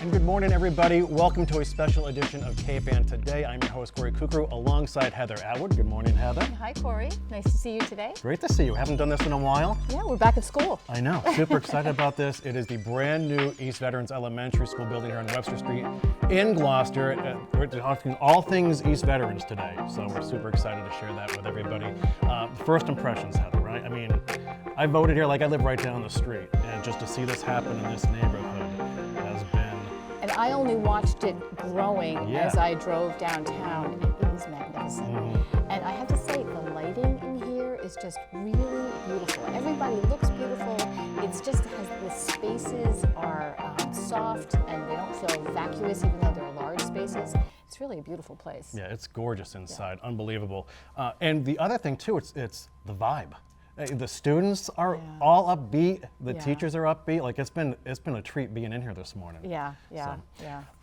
and good morning, everybody. Welcome to a special edition of K-Band Today. I'm your host, Corey Kukru, alongside Heather Atwood. Good morning, Heather. Hi, Corey. Nice to see you today. Great to see you. Haven't done this in a while. Yeah, we're back at school. I know. Super excited about this. It is the brand new East Veterans Elementary School building here on Webster Street in Gloucester. We're talking all things East Veterans today, so we're super excited to share that with everybody. First impressions, Heather, right? I mean, I voted here like I live right down the street, and just to see this happen in this neighborhood has been... And I only watched it growing as Yeah. I drove downtown, and it is magnificent. And I have to say, the lighting in here is just really beautiful. Everybody looks beautiful. It's just the spaces are soft and they don't feel vacuous, even though they're large spaces. It's really a beautiful place. Yeah, it's gorgeous inside, unbelievable. And the other thing too, it's the vibe. The students are all upbeat. The teachers are upbeat. Like it's been a treat being in here this morning. Yeah.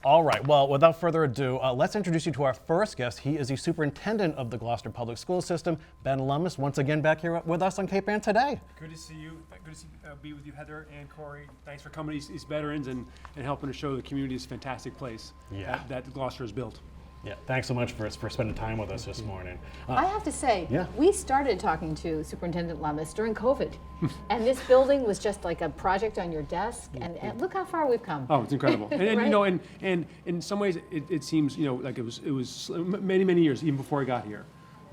All right. Well, without further ado, let's introduce you to our first guest. He is the superintendent of the Gloucester Public School System, Ben Lummis. Once again, back here with us on K-Band Today. Good to see you. Good to be with you, Heather and Corey. Thanks for coming to East Veterans and helping to show the community this fantastic place that Gloucester has built. Yeah. Thanks so much for spending time with us this morning. I have to say, Yeah. we started talking to Superintendent Lummis during COVID, and this building was just like a project on your desk, and look how far we've come. Oh, it's incredible. And Right? you know, and in some ways, it seems like it was many years even before I got here.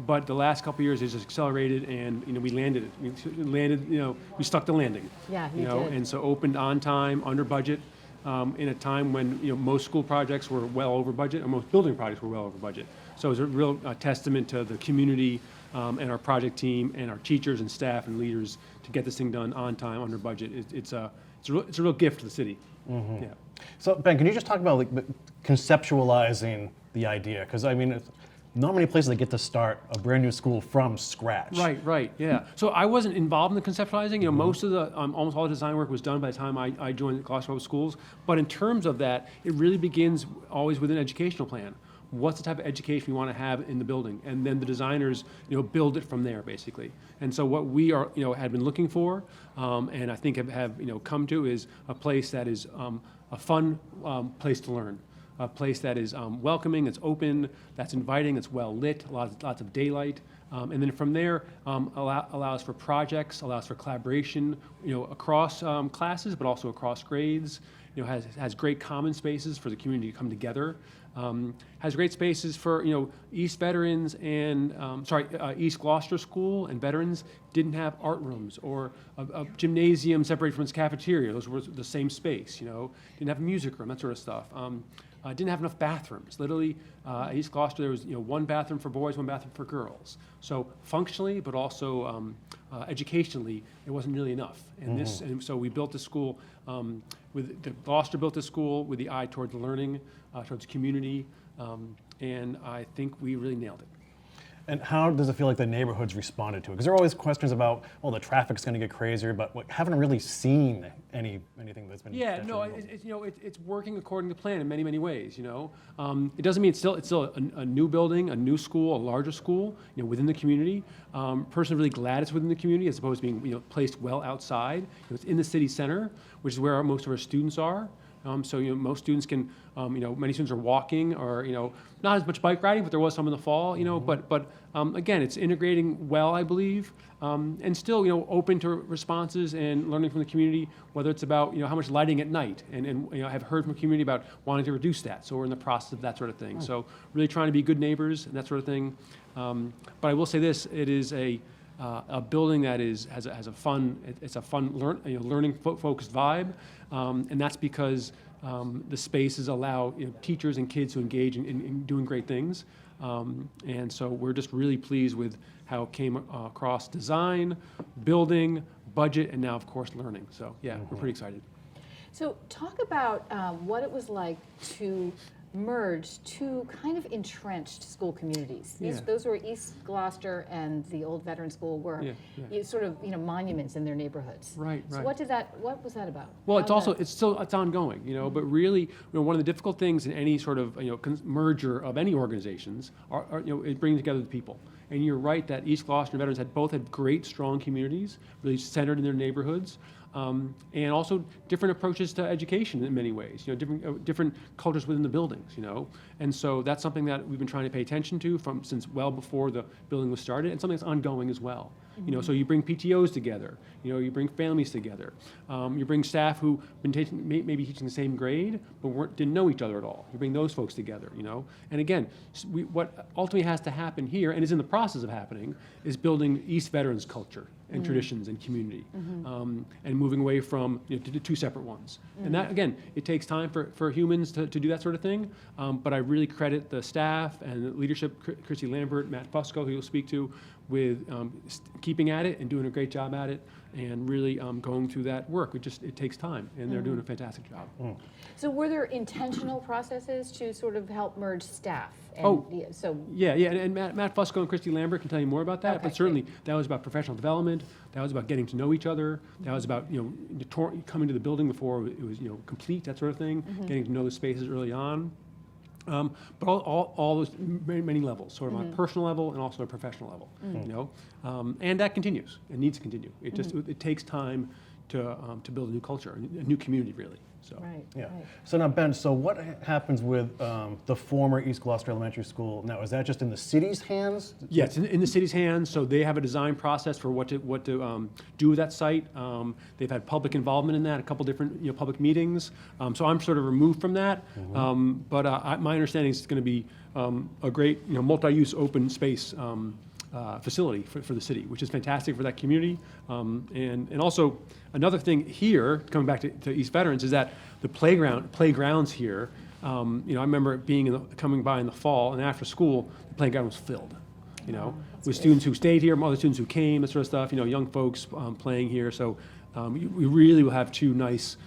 But the last couple of years, it just accelerated, and we landed it. We landed. We stuck the landing. Yeah, you did. And so opened on time, under budget. In a time when most school projects were well over budget, and most building projects were well over budget. So it's a real testament to the community and our project team and our teachers and staff and leaders to get this thing done on time, under budget. It's a real gift to the city. Yeah. So Ben, can you just talk about conceptualizing the idea? Because I mean, not many places that get to start a brand new school from scratch. Right, yeah. So I wasn't involved in the conceptualizing. Most of the, almost all the design work was done by the time I joined Gloucester Public Schools. But in terms of that, it really begins always with an educational plan. What's the type of education we want to have in the building? And then the designers, build it from there, basically. And so what we are, had been looking for, and I think have come to, is a place that is a fun place to learn. A place that is welcoming, it's open, that's inviting, it's well lit, lots of daylight, and then from there allows for projects, allows for collaboration, across classes, but also across grades. Has great common spaces for the community to come together. Has great spaces for East Veterans and East Gloucester School and Veterans didn't have art rooms or a gymnasium separated from its cafeteria. Those were the same space. Didn't have a music room, that sort of stuff. Didn't have enough bathrooms. Literally, at East Gloucester, there was one bathroom for boys, one bathroom for girls. So functionally, but also educationally, it wasn't really enough. And so we built the school Gloucester built this school with the eye towards learning, towards community, and I think we really nailed it. And how does it feel like the neighborhood's responded to it? Because there are always questions about, well, the traffic's going to get crazier, but haven't really seen anything that's been. Yeah, no, it's working according to plan in many ways. It doesn't mean it's still a new building, a new school, a larger school, within the community. Personally, really glad it's within the community as opposed to being placed well outside. It's in the city center, which is where most of our students are. So most students can, many students are walking or not as much bike riding, but there was some in the fall. But again, it's integrating well, I believe, and still open to responses and learning from the community. Whether it's about how much lighting at night, and I've heard from the community about wanting to reduce that. So we're in the process of that sort of thing. So really trying to be good neighbors and that sort of thing. But I will say this: it is a building that has a fun, learning focused vibe, and that's because the spaces allow teachers and kids to engage in doing great things, and so we're just really pleased with how it came across design, building, budget, and now of course learning. So yeah, we're pretty excited. So talk about what it was like to merge two kind of entrenched school communities. Those were East Gloucester and the old veteran school were sort of monuments in their neighborhoods. Right. So what was that about? Well, it's ongoing, but really, one of the difficult things in any sort of merger of any organizations are it brings together the people. And you're right that East Gloucester and Veterans both had great, strong communities, really centered in their neighborhoods. and also different approaches to education in many ways. Different cultures within the buildings. And so that's something that we've been trying to pay attention to since well before the building was started, and something that's ongoing as well. So you bring PTOs together. You bring families together. You bring staff who've been maybe teaching the same grade, but didn't know each other at all. You bring those folks together. And again, what ultimately has to happen here, and is in the process of happening, is building East Veterans culture and traditions and community, and moving away from to two separate ones. And that, again, it takes time for humans to do that sort of thing, but I really credit the staff and the leadership, Christy Lambert, Matt Fusco, who you'll speak to, with keeping at it and doing a great job at it, and really going through that work. It takes time, and they're doing a fantastic job. So were there intentional processes to sort of help merge staff? Yeah, and Matt Fusco and Christy Lambert can tell you more about that, Okay, but certainly that was about professional development, that was about getting to know each other, that was about coming to the building before it was complete, that sort of thing, getting to know the spaces early on. But all those many levels, sort of on a personal level and also a professional level, and that continues and needs to continue. It just it takes time to build a new culture, a new community, really. So. Right. Yeah. Right. So now, Ben, so what happens with the former East Gloucester Elementary School? Now, is that just in the city's hands? Yeah, it's in the city's hands. So they have a design process for what to do with that site. They've had public involvement in that, a couple different public meetings. So I'm sort of removed from that. But my understanding is it's going to be a great multi-use open space facility for the city, which is fantastic for that community. And also another thing here, coming back to East Veterans, is that the playgrounds here. I remember coming by in the fall, and after school, the playground was filled. With students who stayed here, other students who came, that sort of stuff. Young folks playing here. So we really will have two nice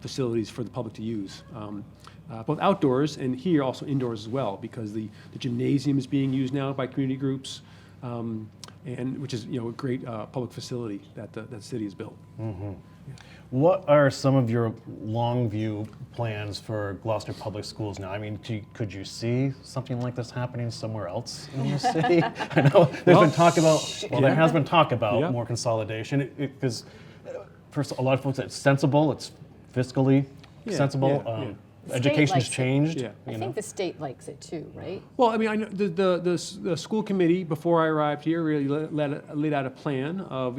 facilities for the public to use. Both outdoors and here also indoors as well, because the gymnasium is being used now by community groups. And which is a great public facility that the city has built. What are some of your long view plans for Gloucester Public Schools now? I mean, could you see something like this happening somewhere else in the city? I know there's been talk about, there has been talk about more consolidation, because for a lot of folks it's sensible, it's fiscally sensible. Education's changed. Yeah. I think the state likes it too, right? Well, I mean, I know the school committee before I arrived here really laid out a plan of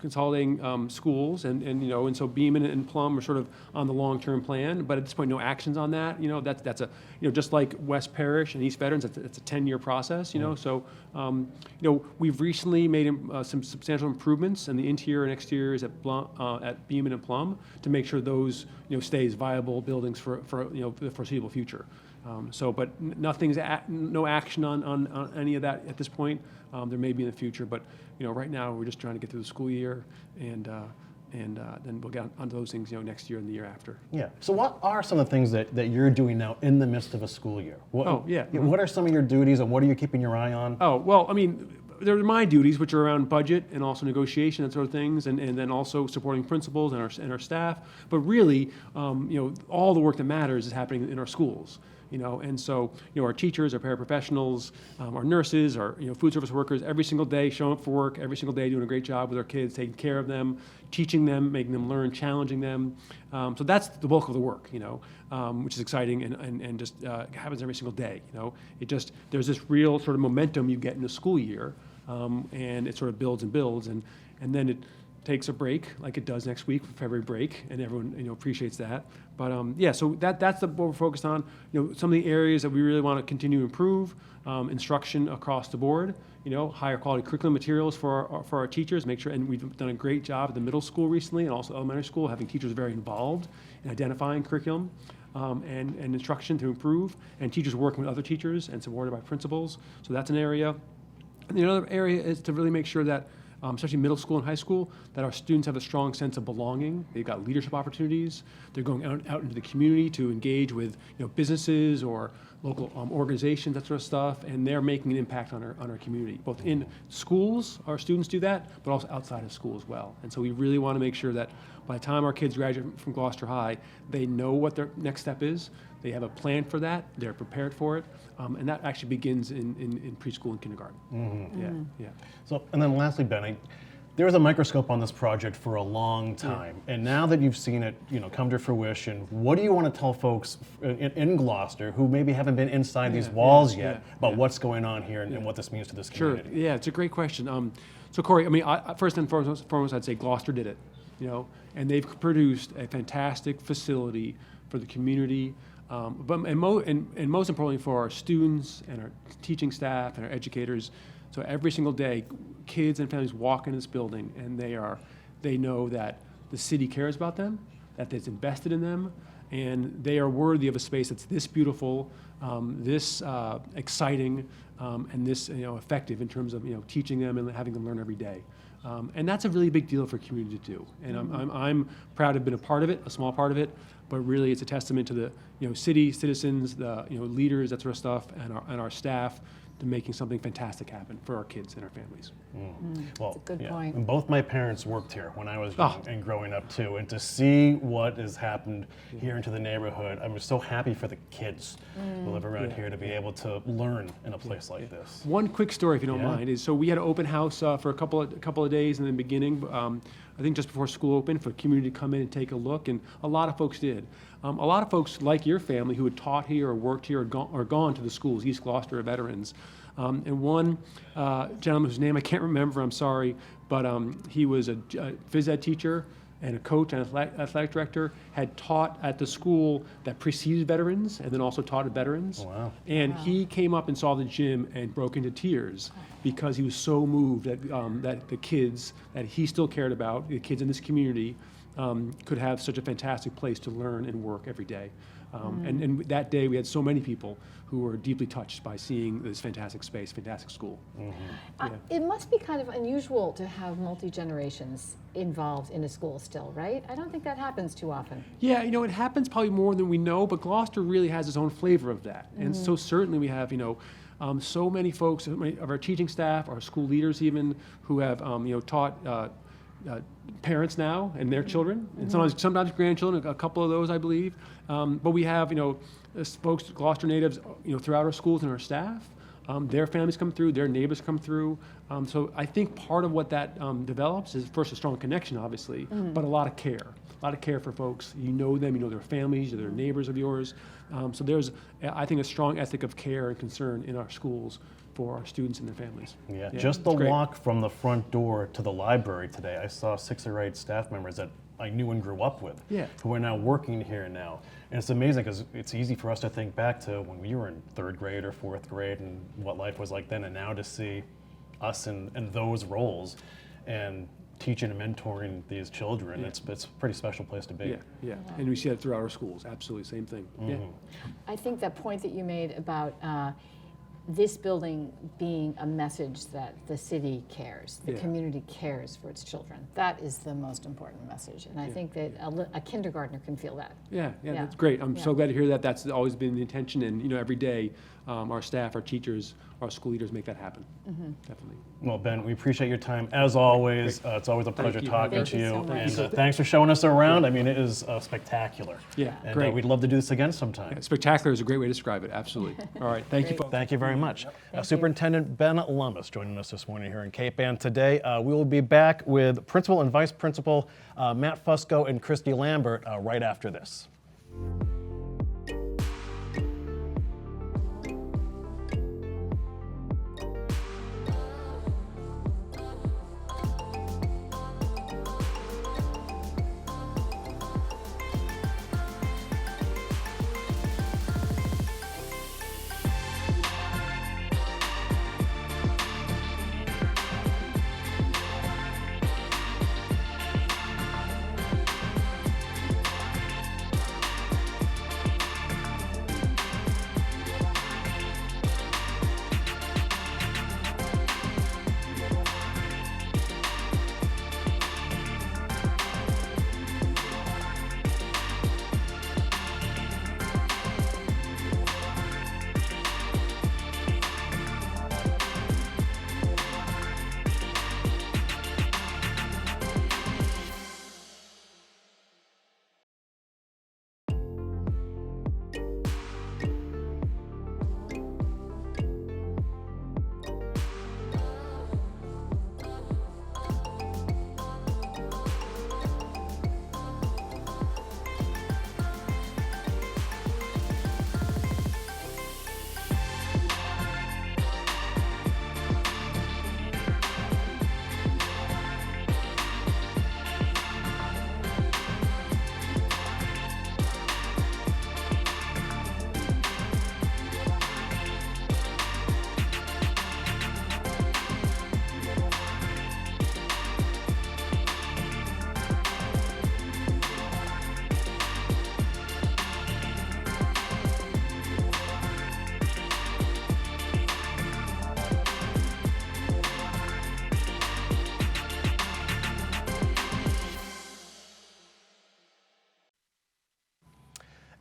consolidating schools, and so Beaman and Plum are sort of on the long-term plan, but at this point no actions on that. That's a just like West Parish and East Veterans, it's a 10-year process. So we've recently made some substantial improvements in the interior and exteriors at Beaman and Plum to make sure those stay as viable buildings for the foreseeable future. But no action on any of that at this point. There may be in the future, but right now we're just trying to get through the school year, and then we'll get onto those things next year and the year after. Yeah. So what are some of the things that you're doing now in the midst of a school year? What are some of your duties, and what are you keeping your eye on? Oh, well, I mean, there are my duties, which are around budget and also negotiation and sort of things, and then also supporting principals and our staff. But really, all the work that matters is happening in our schools. And so our teachers, our paraprofessionals, our nurses, our food service workers, every single day showing up for work, every single day doing a great job with our kids, taking care of them, teaching them, making them learn, challenging them. So that's the bulk of the work, which is exciting and just happens every single day. There's this real sort of momentum you get in the school year, and it sort of builds and builds, and then it takes a break, like it does next week for February break, and everyone appreciates that. But so that's what we're focused on. Some of the areas that we really want to continue to improve, instruction across the board. Higher quality curriculum materials for our teachers. Make sure, and we've done a great job at the middle school recently, and also elementary school, having teachers very involved in identifying curriculum and instruction to improve, and teachers working with other teachers and supported by principals. So that's an area. And the other area is to really make sure that, especially middle school and high school, that our students have a strong sense of belonging. They've got leadership opportunities. They're going out into the community to engage with businesses or local organizations, that sort of stuff, and they're making an impact on our community. Both in schools, our students do that, but also outside of school as well. And so we really want to make sure that by the time our kids graduate from Gloucester High, they know what their next step is. They have a plan for that. They're prepared for it, and that actually begins in preschool and kindergarten. Yeah. So, and then lastly, Ben, there was a microscope on this project for a long time, and now that you've seen it, come to fruition, what do you want to tell folks in Gloucester who maybe haven't been inside these walls yet about what's going on here and what this means to this Sure. community? Yeah, it's a great question. So Corey, I mean, first and foremost, I'd say Gloucester did it, and they've produced a fantastic facility for the community, and most importantly for our students and our teaching staff and our educators. So every single day, kids and families walk into this building, and they know that the city cares about them, that it's invested in them, and they are worthy of a space that's this beautiful, this exciting, and this effective in terms of teaching them and having them learn every day. And that's a really big deal for a community to do. And I'm proud to have been a part of it, a small part of it, but really it's a testament to the city, citizens, the leaders, that sort of stuff, and our staff to making something fantastic happen for our kids and our families. Well, That's a good point. And both my parents worked here when I was young and growing up too, and to see what has happened here into the neighborhood, I'm just so happy for the kids who live around here to be able to learn in a place like this. One quick story, if you don't mind, is so we had an open house for a couple of days in the beginning. I think just before school opened, for the community to come in and take a look, and a lot of folks did. A lot of folks like your family who had taught here or worked here or gone to the schools, East Gloucester veterans. And one gentleman whose name I can't remember, I'm sorry, but he was a phys ed teacher and a coach and athletic director, had taught at the school that preceded veterans and then also taught at veterans. Oh, wow. And he came up and saw the gym and broke into tears because he was so moved that the kids that he still cared about, the kids in this community, could have such a fantastic place to learn and work every day. And that day we had so many people who were deeply touched by seeing this fantastic space, fantastic school. It must be kind of unusual to have multi-generations involved in a school still, right? I don't think that happens too often. Yeah, it happens probably more than we know, but Gloucester really has its own flavor of that. And so certainly we have, so many folks, so many of our teaching staff, our school leaders even, who have, taught parents now and their children, and sometimes grandchildren, a couple of those, I believe. But we have, folks, Gloucester natives, throughout our schools and our staff. Their families come through, their neighbors come through. So I think part of what that develops is first a strong connection, obviously, but a lot of care. A lot of care for folks. You know them, you know their families, they're neighbors of yours. So there's, I think, a strong ethic of care and concern in our schools for our students and their families. Yeah, just the walk from the front door to the library today, I saw 6 or 8 staff members that I knew and grew up with, who are now working here now. And it's amazing because it's easy for us to think back to when we were in 3rd grade or 4th grade and what life was like then, and now to see us in those roles and teaching and mentoring these children, it's a pretty special place to be. Yeah, and we see that throughout our schools, absolutely, same thing. Yeah. I think that point that you made about this building being a message that the city cares, the community cares for its children. That is the most important message, and I think that a kindergartner can feel that. Yeah, that's great. I'm so glad to hear that. That's always been the intention, and every day, our staff, our teachers, our school leaders make that happen. Definitely. Well, Ben, we appreciate your time as always. It's always a pleasure you. talking Thank to you you, so much. and thanks for showing us around. I mean, it is spectacular. Yeah, and great. we'd love to do this again sometime. Spectacular is a great way to describe it, absolutely. All right, thank you, folks. Thank you very much. Superintendent Ben Lummis joining us this morning here in Cape Ann. Today, we will be back with Principal and Vice Principal Matt Fusco and Christy Lambert right after this.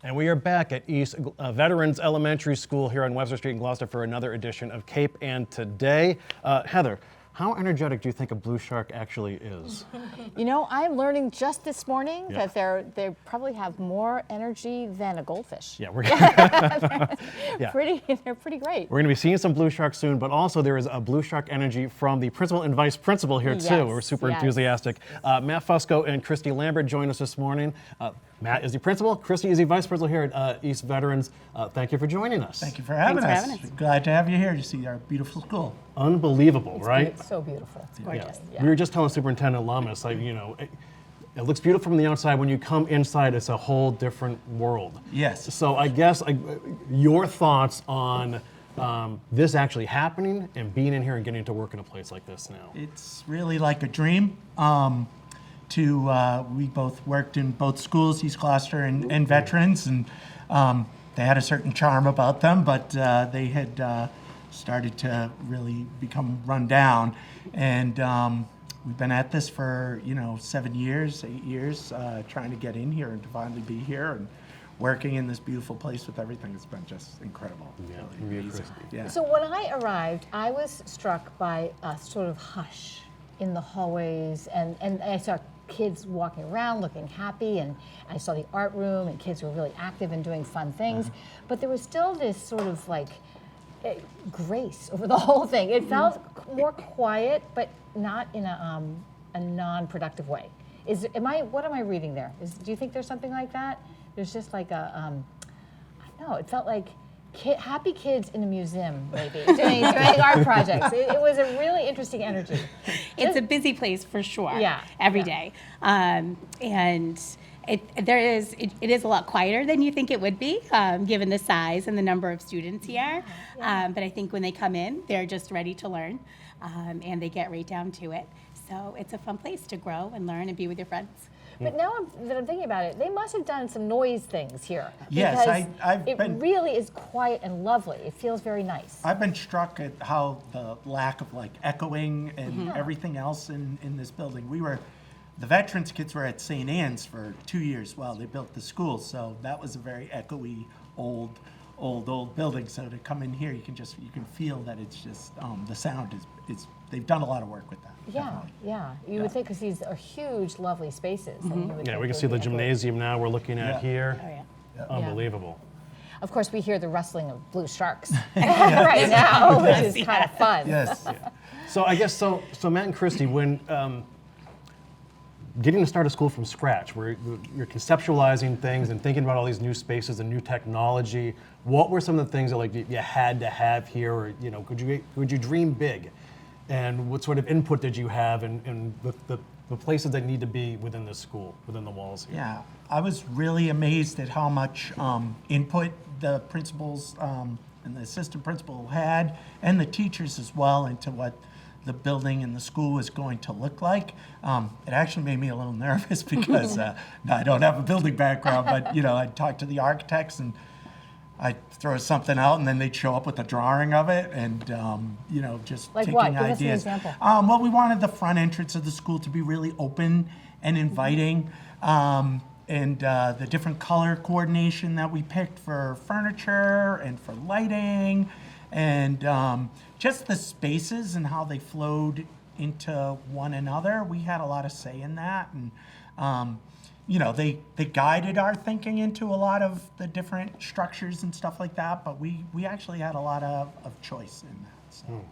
And we are back at East Veterans Elementary School here on Webster Street in Gloucester for another edition of Cape and Today. Heather, how energetic do you think a blue shark actually is? You know, I'm learning just this morning that they probably have more energy than a goldfish. Yeah, They're pretty great. We're going to be seeing some blue sharks soon, but also there is a blue shark energy from the principal and vice principal here too. Yes, We're super yes. enthusiastic. Matt Fusco and Christy Lambert join us this morning. Matt is the principal, Christy is the vice principal here at East Veterans. Thank you for joining us. Thank you for having Thanks us. for having us. Glad to have you here to see our beautiful school. Unbelievable, right? It's so beautiful. It's gorgeous. Yeah. We were just telling Superintendent Lummis, like, you know, it looks beautiful from the outside. When you come inside, it's a whole different world. Yes. So I guess your thoughts on this actually happening and being in here and getting to work in a place like this now. It's really like a dream. We both worked in both schools, East Gloucester and Veterans, and they had a certain charm about them, but they had started to really become run down. And we've been at this for, 7 years, 8 years, trying to get in here and to finally be here and working in this beautiful place with everything. It's been just incredible. Really amazing. Yeah. So when I arrived, I was struck by a sort of hush in the hallways, and I saw kids walking around looking happy, and I saw the art room, and kids were really active and doing fun things. But there was still this sort of like grace over the whole thing. It felt more quiet, but not in a non-productive way. What am I reading there? Do you think there's something like that? There's just like I don't know. It felt like happy kids in a museum, maybe doing art projects. It was a really interesting energy. It's a busy place for sure. Yeah, Every yeah. day, and it is a lot quieter than you think it would be, given the size and the number of students here. But I think when they come in, they're just ready to learn, and they get right down to it. So it's a fun place to grow and learn and be with your friends. But now that I'm thinking about it, they must have done some noise things here. Yes, because it really is quiet and lovely. It feels very nice. I've been struck at how the lack of like echoing and everything else in this building. The Veterans kids were at St. Anne's for 2 years while they built the school, so that was a very echoey, old building. So to come in here, you can feel that it's just the sound is they've done a lot of work with that. Yeah, definitely. yeah. You would think, because these are huge, lovely spaces. And you would Yeah, think we can they'd see the be echoey. gymnasium now we're looking at Yeah. here. Oh yeah. Unbelievable. Of course, we hear the rustling of blue sharks right now, which is kind of fun. Yes. So I guess, so Matt and Christy, when getting to start a school from scratch, where you're conceptualizing things and thinking about all these new spaces and new technology, what were some of the things that like you had to have here, or could you dream big, and what sort of input did you have in the places that need to be within the school, within the walls here? Yeah, I was really amazed at how much input the principals and the assistant principal had, and the teachers as well, into what the building and the school was going to look like. It actually made me a little nervous because I don't have a building background, but I'd talk to the architects and I'd throw something out, and then they'd show up with a drawing of it, and just Like taking what? Give us an ideas. example. Well, we wanted the front entrance of the school to be really open and inviting, and the different color coordination that we picked for furniture and for lighting, and just the spaces and how they flowed into one another. We had a lot of say in that, and they guided our thinking into a lot of the different structures and stuff like that, but we actually had a lot of choice in that. So,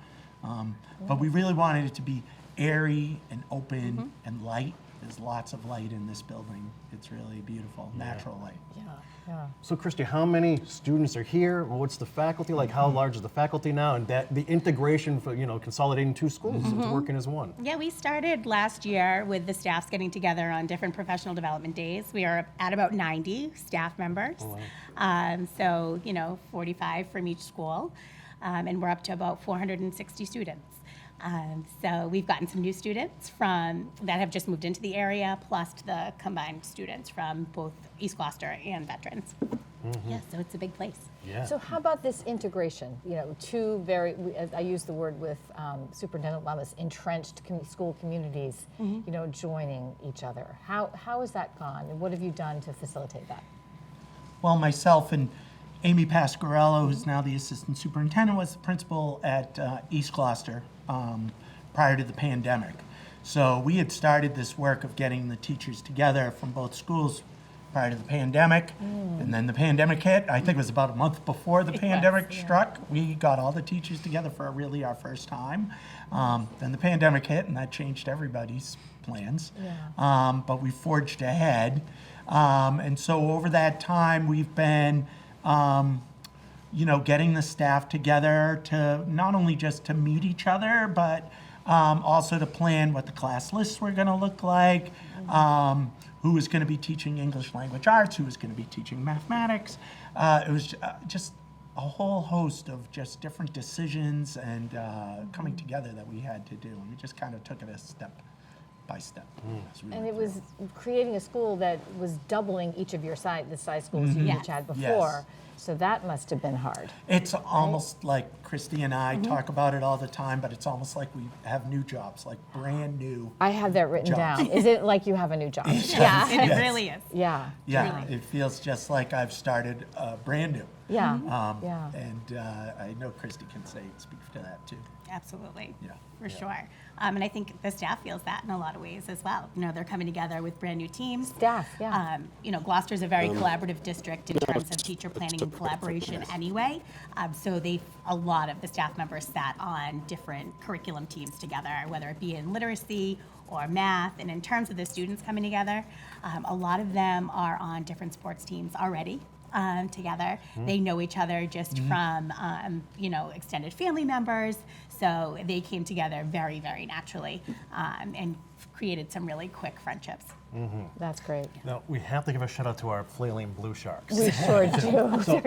but we really wanted it to be airy and open and light. There's lots of light in this building. It's really beautiful, natural light. Yeah. So Christy, how many students are here? Well, what's the faculty like? How large is the faculty now? And that the integration for consolidating two schools into working as one. Yeah, we started last year with the staffs getting together on different professional development days. We are at about 90 staff members. Oh, wow. So 45 from each school, and we're up to about 460 students. So we've gotten some new students that have just moved into the area, plus the combined students from both East Gloucester and Veterans. Yeah, so it's a big place. Yeah. So how about this integration? Two I use the word with Superintendent Lummis, entrenched school communities, joining each other. How has that gone, and what have you done to facilitate that? well, myself and Amy Pasquarello, who's now the assistant superintendent, was the principal at East Gloucester prior to the pandemic. So we had started this work of getting the teachers together from both schools prior to the pandemic. And then the pandemic hit. I think it was about a month before the pandemic struck. We got all the teachers together for really our first time. Then the pandemic hit, and that changed everybody's plans. But we forged ahead. And so over that time, we've been getting the staff together to not only just to meet each other, but also to plan what the class lists were going to look like, who was going to be teaching English language arts, who was going to be teaching mathematics. It was just a whole host of just different decisions and coming together that we had to do. And we just kind of took it a step by step. And it was creating a school that was doubling each of your the size schools you Yes. each had before. Yes. So that must have been hard. It's almost like Christy and I talk about it all the time, but it's almost like we have new jobs, like brand new. I have that written Jobs. down. Is it like you have a new job? Yeah, and it Yes. really is. Yeah. Yeah, it feels just like I've started brand new. Yeah. And I know Christy can speak to that too. Absolutely. Yeah. For sure. And I think the staff feels that in a lot of ways as well. They're coming together with brand new teams. Staff, yeah. Gloucester's a very collaborative district in terms of teacher planning and collaboration anyway. So a lot of the staff members sat on different curriculum teams together, whether it be in literacy or math. And in terms of the students coming together, a lot of them are on different sports teams already. Together. They know each other just from, extended family members. So they came together very, very naturally and created some really quick friendships. That's great. Now, we have to give a shout out to our flailing blue sharks. We sure do. So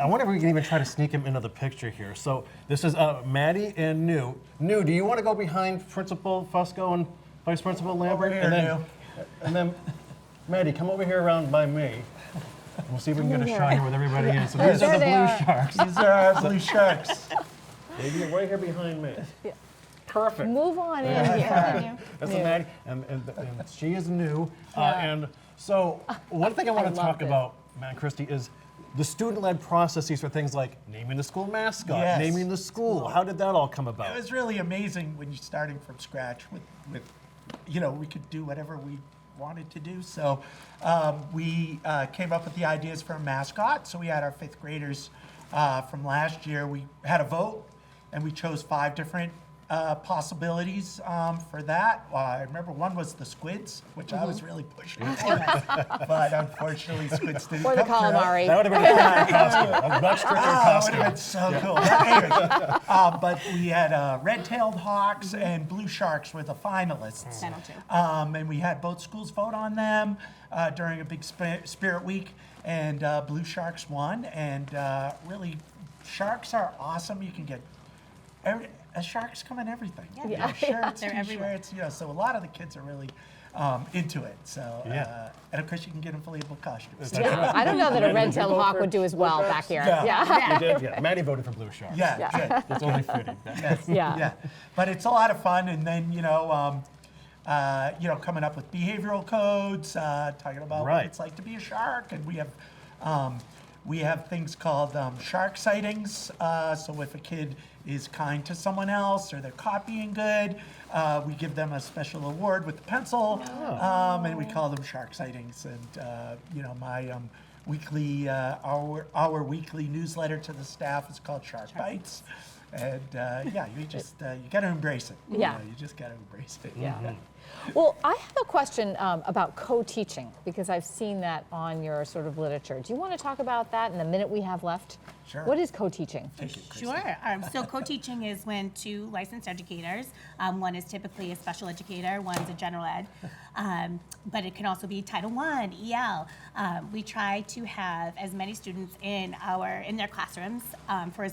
I wonder if we can even try to sneak him into the picture here. So this is Maddie and New. New, do you want to go behind Principal Fusco and Vice Principal Lambert? here, and then Maddie, come over here around by me. We'll see if we can get a shot here with everybody in. So these are the There they blue are. sharks. These are our blue sharks. Maybe right here behind me. Perfect. Move on in here. That's a Maddie, and she is new. And so one thing I want I to love talk this. about, Matt and Christy, is the student-led processes for things like naming the school mascot, Yes. naming the school. How did that all come It about? was really amazing when you're starting from scratch with we could do whatever we wanted to do. So we came up with the ideas for a mascot. So we had our fifth graders from last year. We had a vote and we chose 5 different possibilities for that. I remember one was the squids, which I was really pushing for, but unfortunately squids didn't Or the come through. calamari. That would have been a cool costume, a much stricter That would costume. have been so cool. Anyways, but we had red-tailed hawks and blue sharks were the finalists. Final two. And we had both schools vote on them during a big spirit week, and blue sharks won. And really, sharks are awesome. You can get sharks come in everything. Yeah. Shirts, They're everywhere. t-shirts. So a lot of the kids are really into it. So Yeah. and of course you can get inflatable costumes. Yeah. I don't know that a Did you red-tailed vote hawk for would do as well blue back here. sharks? Yeah. You did, yeah. Maddie voted for blue sharks. Yeah, good. It's only fitting. Yes. Yeah. Yeah. But it's a lot of fun, and then coming up with behavioral codes, talking about Right. what it's like to be a shark, and we have things called shark sightings. So if a kid is kind to someone else or they're copying good, we give them a special award with the pencil, and we call them shark sightings. And my weekly our weekly newsletter to the staff is called Shark Bites. And you just you got to embrace it. Yeah. You just got to embrace it. Yeah. Well, I have a question about co-teaching, because I've seen that on your sort of literature. Do you want to talk about that in the minute we have left? Sure. What is co-teaching? Take it, Christy. Sure. So co-teaching is when 2 licensed educators, one is typically a special educator, one's a general ed, but it can also be Title I, EL. We try to have as many students in their classrooms for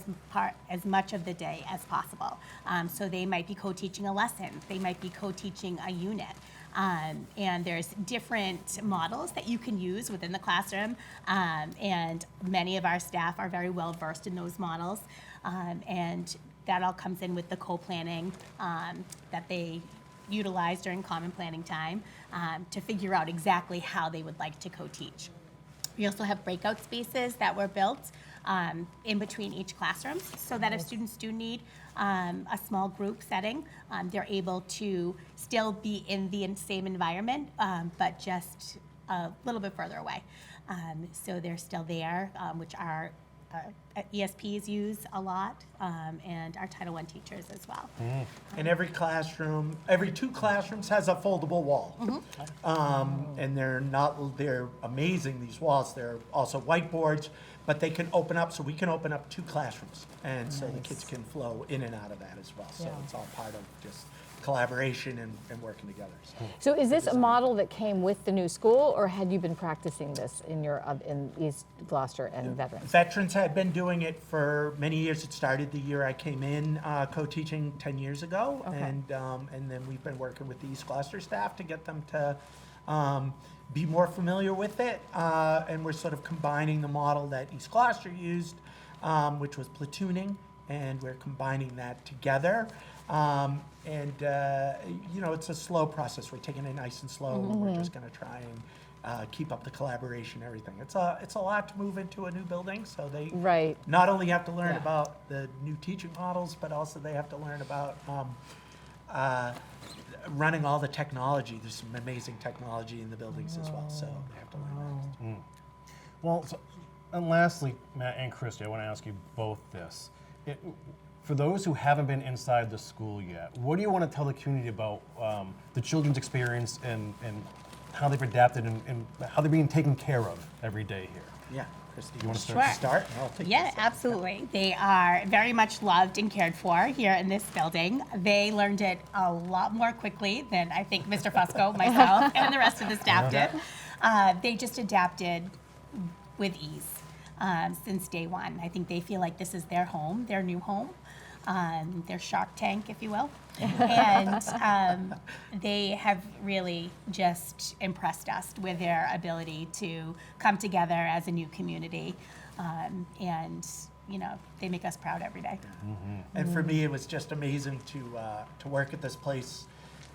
as much of the day as possible. So they might be co-teaching a lesson, they might be co-teaching a unit. And there's different models that you can use within the classroom, and many of our staff are very well versed in those models, and that all comes in with the co-planning that they utilize during common planning time to figure out exactly how they would like to co-teach. We also have breakout spaces that were built in between each classroom, so that if students do need a small group setting, they're able to still be in the same environment, but just a little bit further away. So they're still there, which our ESPs use a lot, and our Title I teachers as well. And every classroom, every 2 classrooms has a foldable wall. And they're amazing, these walls. They're also whiteboards, but they can open up, so we can open up 2 classrooms. And so the kids can flow in and out of that as well. So Yeah. it's all part of just collaboration and working together. So is this a model that came with the new school, or had you been practicing this in your in East Gloucester and Veterans? Veterans had been doing it for many years. It started the year I came in, co-teaching 10 years ago. Okay. And then we've been working with the East Gloucester staff to get them to be more familiar with it. And we're sort of combining the model that East Gloucester used, which was platooning, and we're combining that together. It's a slow process. We're taking it nice and slow, and we're just going to try and keep up the collaboration, everything. It's a lot to move into a new building, so they Right. not only have to learn Yeah. about the new teaching models, but also they have to learn about running all the technology. There's some amazing technology in the buildings as well, so they have to learn that. Well, and lastly, Matt and Christy, I want to ask you both this. For those who haven't been inside the school yet, what do you want to tell the community about the children's experience and how they've adapted and how they're being taken care of every day here? Yeah, Christy, You wanna Sure. start? I'll take Yeah, this. absolutely. They are very much loved and cared for here in this building. They learned it a lot more quickly than I think Mr. Fusco, myself, and the rest of the staff did. They just adapted with ease since day one. I think they feel like this is their home, their new home, their Shark Tank, if you will. And they have really just impressed us with their ability to come together as a new community. And, they make us proud every day. And for me, it was just amazing to work at this place,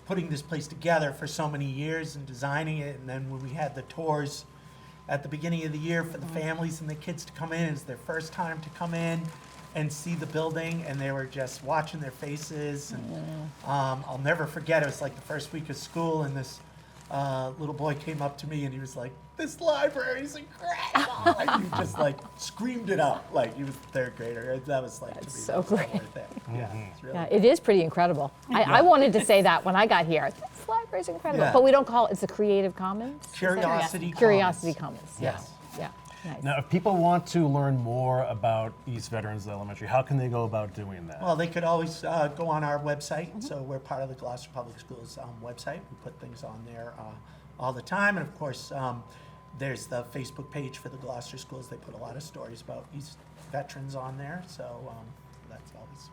putting this place together for so many years and designing it. And then when we had the tours at the beginning of the year for the families and the kids to come in, it's their first time to come in and see the building, and they were just watching their faces. And I'll never forget, it was like the first week of school, and this little boy came up to me and he was like, "This library's incredible!" And he just like screamed it out like he was a 3rd grader. That was like, to me, so that was all great. worth it. Yeah, it's really Yeah, it is pretty incredible. I wanted to say that when I got here. This library's incredible, Yeah. but we don't call it. It's a Creative Commons. Is that- Curiosity Curiosity Commons. Commons. Yeah. Yes. Yeah. Nice. Now, if people want to learn more about East Veterans Elementary, how can they go about doing that? Well, they could always go on our website. So we're part of the Gloucester Public Schools website. We put things on there all the time. And of course, there's the Facebook page for the Gloucester Schools. They put a lot of stories about East veterans on there. So that's always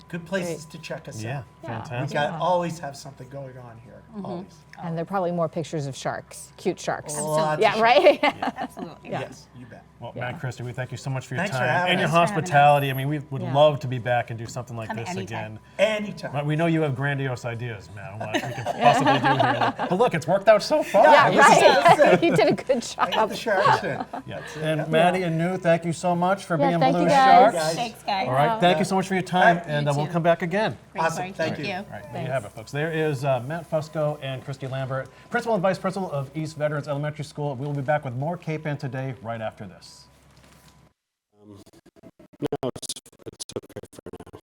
good places to check us yeah, out. Yeah. We fantastic. always have something going on here, always. And there are probably more pictures of sharks, cute sharks. Lots of Yeah, sharks. right? Absolutely. Yes, you bet. Well, Matt, Christy, we thank you so much for your Thanks for time having and your us. Thanks for having us. hospitality. I mean, we would Yeah. love to be back and do something like Come this anytime. again. Anytime. But we know you have grandiose ideas, Matt, on what we could possibly do here. But look, it's worked out so far. Yeah, this is right. You did a good I got job. the sharks in. Yeah. And Maddie and Nu, thank you so much for Yeah, being thank Blue you, guys. Sharks. Thanks, guys. All right, thank you so much for your time, All right, and you we'll too. come back again. Great Awesome. work. Thank you. All right, there you have it, folks. There is Matt Fusco and Christy Lambert, Principal and Vice Principal of East Veterans Elementary School. We will be back with more Cape Ann Today right after this. No, it's okay for now.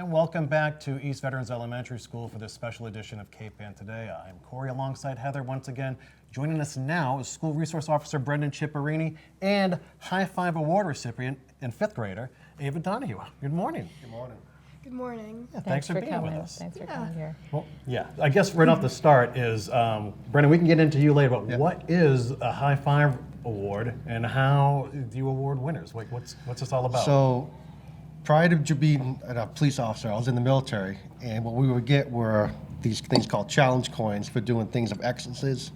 And welcome back to East Veterans Elementary School for this special edition of KPAN Today. I'm Corey alongside Heather once again. Joining us now is School Resource Officer Brendan Ciparini and High Five Award recipient and fifth grader Ava Donahue. Good morning. Good morning. Good morning. Yeah, thanks for being coming. with us. Thanks for coming here. Well, yeah, I guess right off the start is, Brendan, we can get into you later, but what is a High Five Award and how do you award winners? Like, what's this all about? So, prior to being a police officer, I was in the military, and what we would get were these things called challenge coins for doing things of excellences.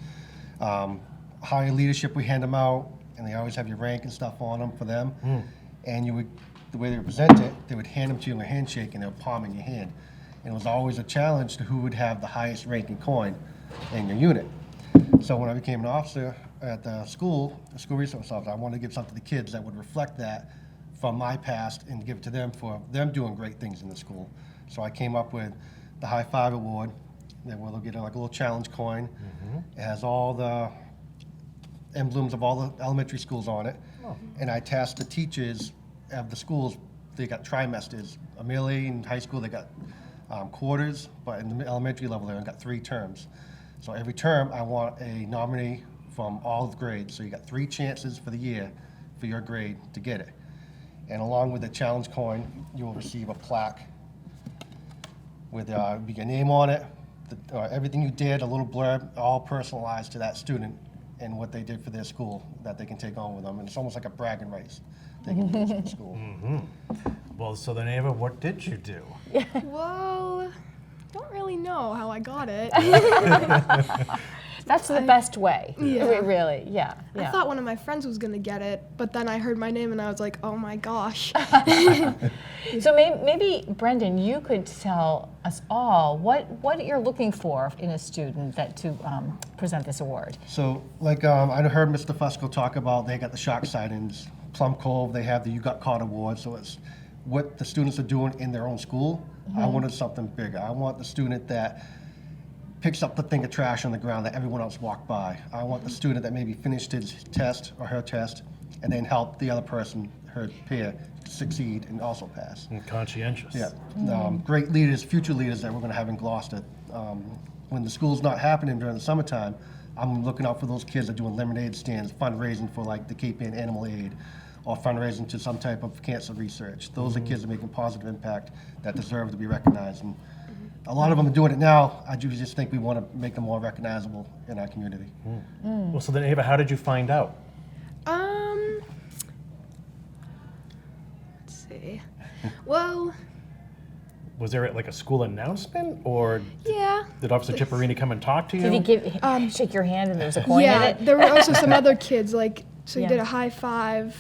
Higher leadership, we hand them out, and they always have your rank and stuff on them for them. And you would, the way they would present it, they would hand them to you in a handshake, and they would palm in your hand. And it was always a challenge to who would have the highest ranking coin in your unit. So when I became an officer at the school resource officer, I wanted to give something to the kids that would reflect that from my past and give it to them for them doing great things in the school. So I came up with the High Five Award. Then we'll get like a little challenge coin. It has all the emblems of all the elementary schools on it. And I tasked the teachers of the schools, they got trimesters. Amelia in high school, they got quarters, but in the elementary level, they got 3 terms. So every term, I want a nominee from all the grades. So you got 3 chances for the year for your grade to get it. And along with the challenge coin, you will receive a plaque with your name on it, everything you did, a little blurb, all personalized to that student and what they did for their school that they can take on with them. And it's almost like a bragging rights they can use in school. Well, so then Ava, what did you do? Well, don't really know how I got it. That's the best way. Yeah. Really, yeah. I thought one of my friends was gonna get it, but then I heard my name and I was like, oh my gosh. So maybe, Brendan, you could tell us all what you're looking for in a student to present this award. So, like I heard Mr. Fusco talk about, they got the shark sightings, Plum Cove, they have the You Got Caught Award. So it's what the students are doing in their own school. I wanted something bigger. I want the student that picks up the thing of trash on the ground that everyone else walked by. I want the student that maybe finished his test or her test and then helped the other person, her peer, succeed and also pass. And conscientious. Yeah, great leaders, future leaders that we're going to have in Gloucester. When the school's not happening during the summertime, I'm looking out for those kids that are doing lemonade stands, fundraising for like the Cape Ann Animal Aid, or fundraising to some type of cancer research. Those are kids that are making positive impact that deserve to be recognized. And a lot of them are doing it now. I just think we want to make them more recognizable in our community. Well, so then Ava, how did you find out? Let's see. Well, Was there like a school announcement, or yeah. did Officer Ciparini come and talk to you? Did he shake your hand and there was a coin in Yeah, it? there were also some other kids, like, so you Yeah. did a high five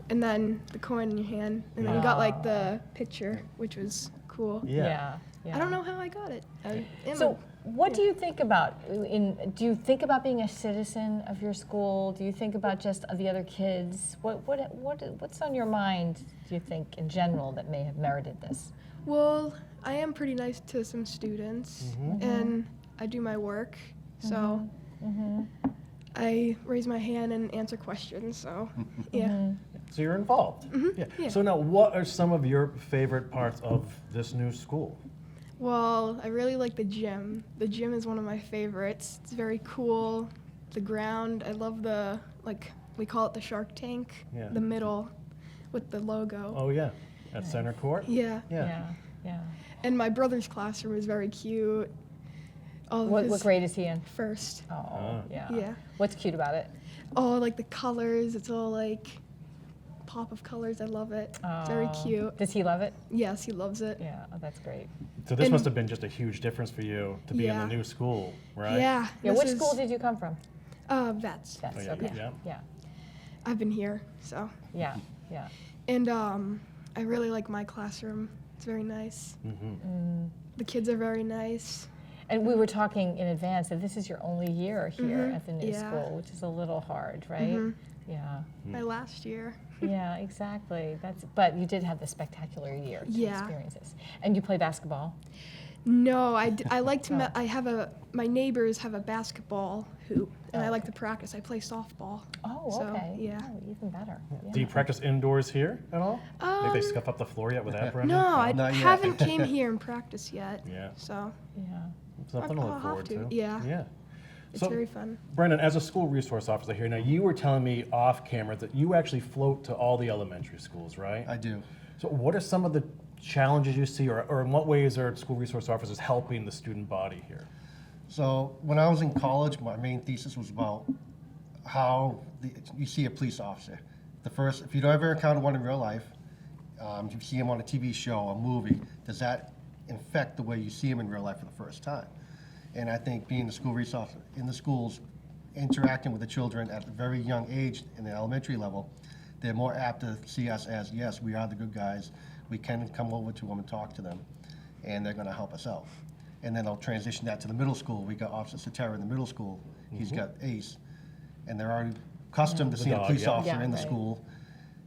and then the coin in your hand, and then you got like the picture, which was cool. Yeah. I don't know how I got it. So, what do you think about do you think about being a citizen of your school? Do you think about just the other kids? What's on your mind, do you think, in general, that may have merited this? Well, I am pretty nice to some students, and I do my work, so I raise my hand and answer questions, so yeah. So you're involved. Yeah. So now, what are some of your favorite parts of this new school? Well, I really like the gym. The gym is one of my favorites. It's very cool. The ground, I love we call it the Shark Tank, Yeah. the middle with the logo. Oh yeah, at Center Court. Yeah. Yeah. And my brother's classroom is very cute. All of What his grade is he in? first. Oh, yeah. Yeah. What's cute about it? Oh, like the colors. It's all like pop of colors. I love it. It's very Oh. cute. Does he love it? Yes, he loves it. Yeah, oh, that's great. So this And- must have been just a huge difference for you to be in Yeah. the new school, right? Yeah. Yeah, this which is, school did you come from? Vets. That's Oh, yeah, okay. yeah. Yeah, I've been here, so. yeah, yeah. And I really like my classroom. It's very nice. The kids are very nice. And we were talking in advance that this is your only year here at the new Yeah. school, which is a little hard, right? Yeah, My last year. yeah, exactly. But you did have the spectacular year to Yeah. experience this. And you play basketball. No, I like to. I have my neighbors have a basketball hoop, and I like to practice. I play softball. Oh, So, okay. yeah. Oh, even better. Do you practice indoors here at all? Like they scuff up the floor yet with that, Brendan? No, I Not yet. haven't came here and practiced yet. Yeah. So Yeah. Something to I'll look have forward to, to. yeah. Yeah. it's So, very fun. Brendan, as a school resource officer here, now you were telling me off camera that you actually float to all the elementary schools, right? I do. So what are some of the challenges you see, or in what ways are school resource officers helping the student body here? So when I was in college, my main thesis was about how you see a police officer. If you don't ever encounter one in real life, you see him on a TV show, a movie, does that affect the way you see him in real life for the first time? And I think being a school resource officer in the schools, interacting with the children at a very young age in the elementary level, they're more apt to see us as, yes, we are the good guys. We can come over to them and talk to them, and they're going to help us out. And then they'll transition that to the middle school. We got Officer Satara in the middle school. He's got ACE. And they're already accustomed to The seeing a dog, police yeah. officer Yeah, in the right. school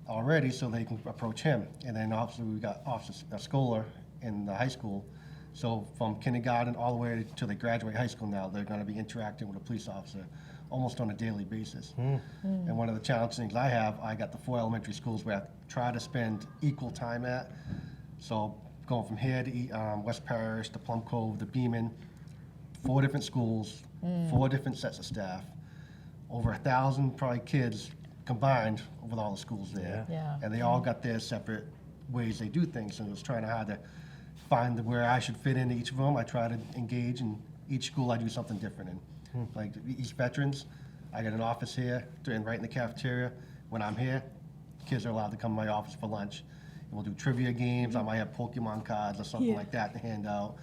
already, so they can approach him. And then obviously we got Officer Scholar in the high school. So from kindergarten all the way till they graduate high school now, they're going to be interacting with a police officer almost on a daily basis. And one of the challenging things I got the 4 elementary schools where I try to spend equal time at. So going from here to West Parish, to Plum Cove, to Beaman, 4 different schools, 4 different sets of staff, over 1,000 probably kids combined with all the schools there. Yeah. And they all got their separate ways they do things, and it was trying hard to find where I should fit into each of them. I try to engage in each school. I do something different in. Like East Veterans, I got an office here, and right in the cafeteria. When I'm here, kids are allowed to come to my office for lunch. And we'll do trivia games. I might have Pokemon cards or something like that to hand out.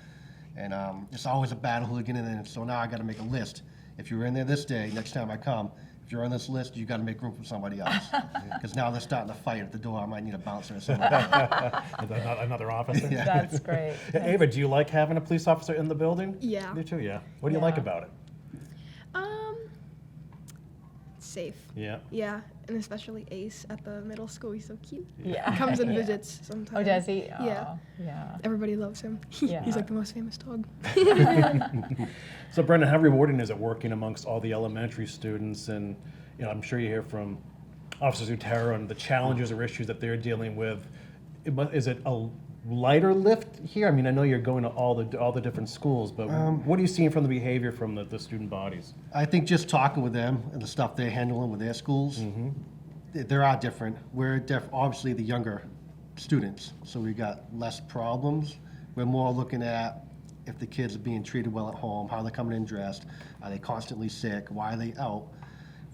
And it's always a battle who to get in there. So now I got to make a list. If you're in there this day, next time I come, if you're on this list, you got to make room for somebody else. Because now they're starting to fight at the door. I might need a bouncer or something. Another officer? That's great. Ava, do you like having a police officer in the building? Yeah. You too, yeah. What do you like Yeah. about it? Safe. Yeah. Yeah, and especially Ace at the middle school. He's so cute. Yeah. Comes and Yeah. visits sometimes. Oh, does he? Yeah. Oh, yeah. Everybody loves him. Yeah. He's like the most famous dog. So Brendan, how rewarding is it working amongst all the elementary students? And I'm sure you hear from Officer Zutero and the challenges or issues that they're dealing with. Is it a lighter lift here? I mean, I know you're going to all the different schools, but what are you seeing from the behavior from the student bodies? I think just talking with them and the stuff they're handling with their schools, there are different. We're obviously the younger students, so we got less problems. We're more looking at if the kids are being treated well at home, how they're coming in dressed, are they constantly sick, why are they out,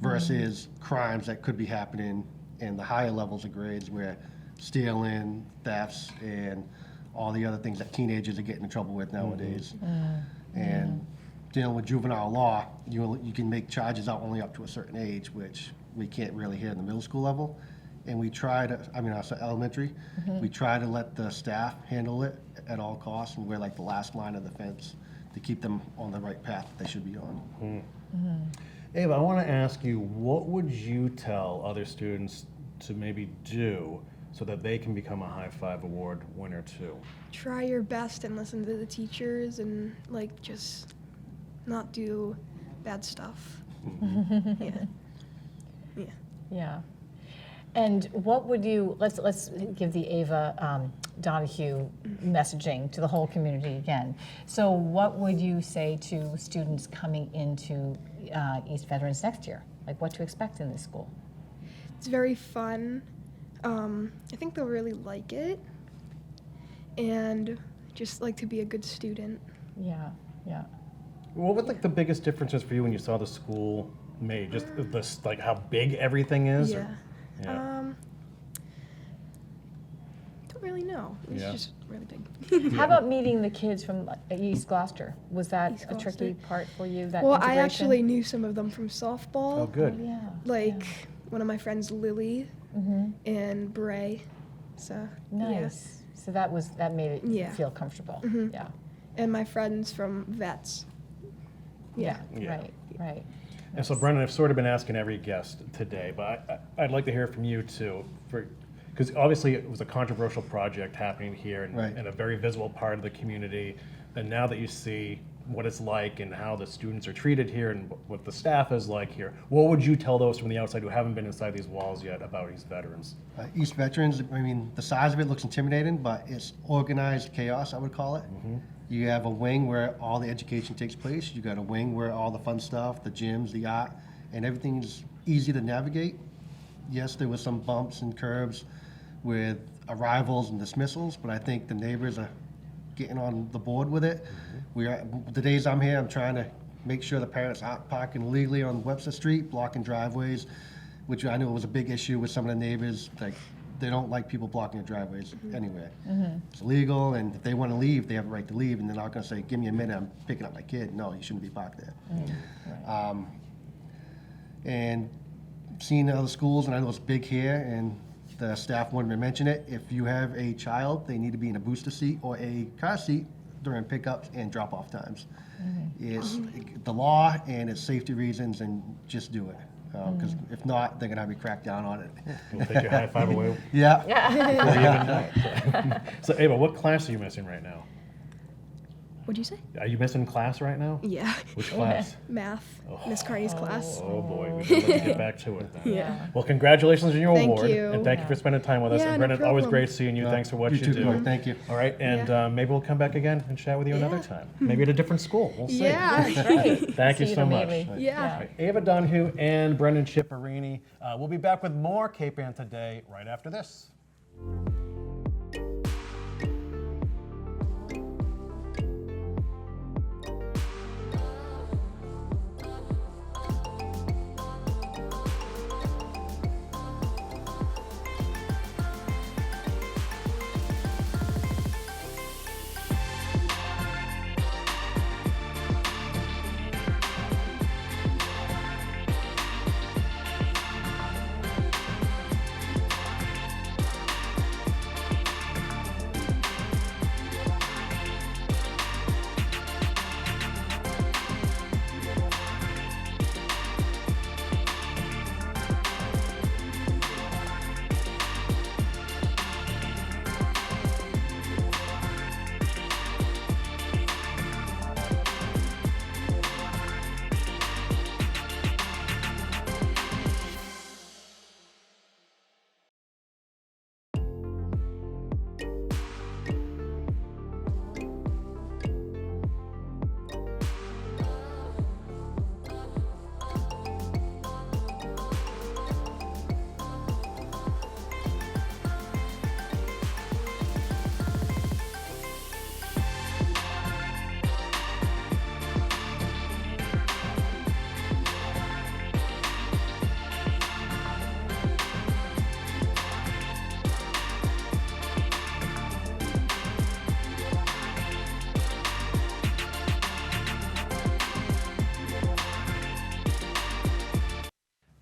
versus crimes that could be happening in the higher levels of grades where stealing, thefts, and all the other things that teenagers are getting in trouble with nowadays. And dealing with juvenile law, you can make charges out only up to a certain age, which we can't really hear in the middle school level. And we try to, elementary, we try to let the staff handle it at all costs, and we're like the last line of defense to keep them on the right path that they should be on. Ava, I want to ask you, what would you tell other students to maybe do so that they can become a High Five Award winner too? Try your best and listen to the teachers and just not do bad stuff. Yeah. Yeah. Yeah. And what would you, let's give the Ava Donahue messaging to the whole community again. So what would you say to students coming into East Veterans next year? Like what to expect in this school? It's very fun. I think they'll really like it, and just like to be a good student. Yeah, yeah. What were the biggest differences for you when you saw the school made? Just this, how big everything is? Yeah. Yeah. Don't really know. It's Yeah. just really big. How about meeting the kids from East Gloucester? Was that East a tricky Gloucester. part for you? That Well, I integration? actually knew some of them from softball. Oh, good. Yeah. Like one of my friends, Lily, and Bray. So yeah. Nice. So that made it Yeah. feel comfortable. Yeah. And my friends from vets. Yeah. Yeah. Right. And so, Brendan, I've sort of been asking every guest today, but I'd like to hear from you too, because obviously it was a controversial project happening here Right. in a very visible part of the community. And now that you see what it's like and how the students are treated here and what the staff is like here. What would you tell those from the outside who haven't been inside these walls yet about East Veterans? East Veterans, I mean, the size of it looks intimidating, but it's organized chaos, I would call it. You have a wing where all the education takes place. You got a wing where all the fun stuff, the gyms, the art, and everything's easy to navigate. Yes, there was some bumps and curves with arrivals and dismissals, but I think the neighbors are getting on the board with it. The days I'm here, I'm trying to make sure the parents aren't parking illegally on Webster Street, blocking driveways, which I know was a big issue with some of the neighbors. Like, they don't like people blocking their driveways anywhere. It's illegal, and if they want to leave, they have a right to leave, and they're not going to say, give me a minute, I'm picking up my kid. No, you shouldn't be parked there. And seeing other schools, and I know it's big here, and the staff wanted to mention it, if you have a child, they need to be in a booster seat or a car seat during pickups and drop-off times. It's the law, and it's safety reasons, and just do it. Because if not, they're going to have you crack down on it. We'll take your high five away. Yeah. Before you even know. So Ava, what class are you missing right now? What'd you say? Are you missing class right now? Yeah, Which class? math, Miss Carney's class. Oh boy, we gotta let you get back to it then. Yeah. Well, congratulations on your Thank award, you. and thank you for spending time with us. Yeah, And no Brendan, always problem. great seeing you. Thanks for what you too, do. Corey. Thank you. All right, and maybe we'll come back again and chat with you another Yeah. time. Maybe at a different school. We'll see. Yeah. Thank you See you so to much. maybe. Yeah. Ava Donahue and Brendan Chipperini. We'll be back with more Cape Ann Today right after this.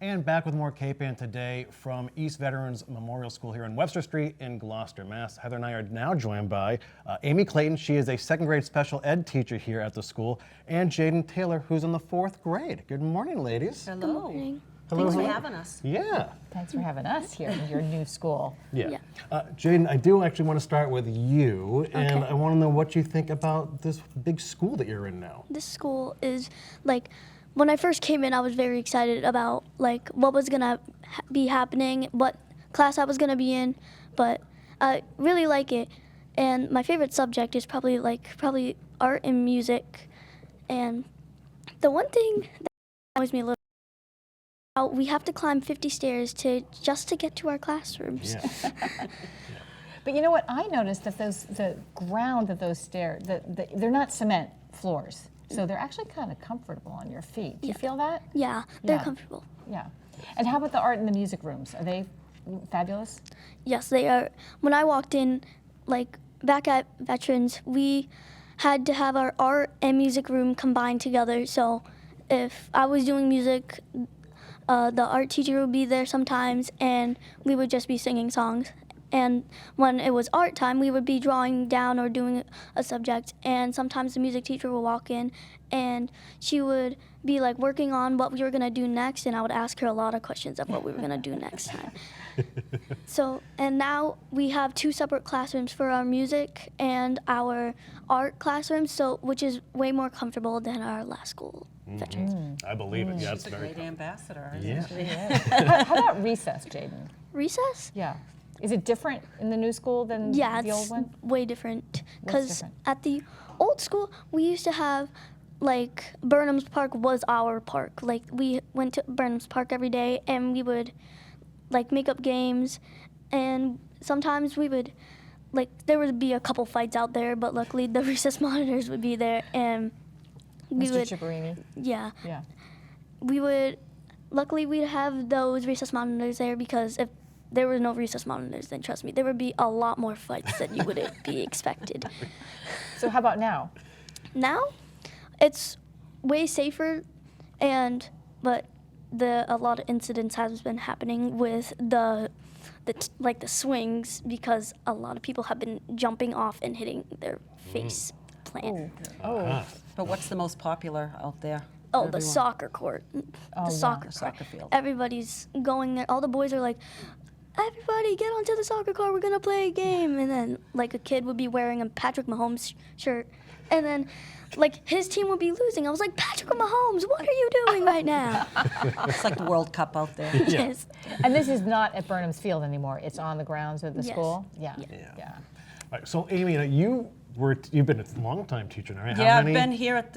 And back with more Cape Ann Today from East Veterans Memorial School here on Webster Street in Gloucester, Mass. Heather and I are now joined by Amy Clayton. She is a second grade special ed teacher here at the school, and Jaden Taylor, who's in the 4th grade. Good morning, ladies. Hello. Hello. Thanks for hello. having us. Yeah. Thanks for having us here in your new school. Yeah. Jaden, I do actually want to start with you, and I want to know what you think about this big school that you're in now. This school is like, when I first came in, I was very excited about like what was gonna be happening, what class I was gonna be in, but I really like it. And my favorite subject is probably art and music. And the one thing that annoys me a little, we have to climb 50 stairs just to get to our classrooms. Yeah. But you know what? I noticed that the ground of those stairs, they're not cement floors, so they're actually kind of comfortable on your feet. Do you feel that? Yeah, they're Yeah. comfortable. Yeah. And how about the art and the music rooms? Are they fabulous? Yes, they are. When I walked in, like back at Veterans, we had to have our art and music room combined together. So if I was doing music, the art teacher would be there sometimes, and we would just be singing songs. And when it was art time, we would be drawing down or doing a subject. And sometimes the music teacher would walk in and she would be like working on what we were going to do next. And I would ask her a lot of questions of what we were going to do next time. So, and now we have 2 separate classrooms for our music and our art classrooms, so which is way more comfortable than our last school. Veterans. I believe it. Yeah, it's She's a very great ambassador. Yeah. How about recess, Jaden? Recess? Yeah. Is it different in the new school than Yeah, the it's old one? way different. What's Because different? at the old school, we used to have, like, Burnham's Park was our park. Like, we went to Burnham's Park every day, and we would, like, make up games. And sometimes we would, like, there would be a couple fights out there, but luckily the recess monitors would be there, and we Mr. would, Ciabarini? yeah, Yeah. we would, luckily we'd have those recess monitors there, because if there were no recess monitors, then trust me, there would be a lot more fights than you would be expected. So how about now? Now, it's way safer, but a lot of incidents has been happening with the swings, because a lot of people have been jumping off and hitting their face plant. But what's the most popular out there? Oh, for the everyone? soccer court, the soccer soccer court. field. Everybody's going there. All the boys are like, everybody get onto the soccer court, we're gonna play a game. And then like a kid would be wearing a Patrick Mahomes shirt, and then like his team would be losing. I was like, Patrick Mahomes, what are you doing right now? It's like the World Cup out there. Yes. And this is not at Burnham's Field anymore. It's on the grounds of the Yes. school? Yeah. Yeah. Yeah. All right, so Amy, you've been a long time teacher now, right? Yeah, How I've many? been here at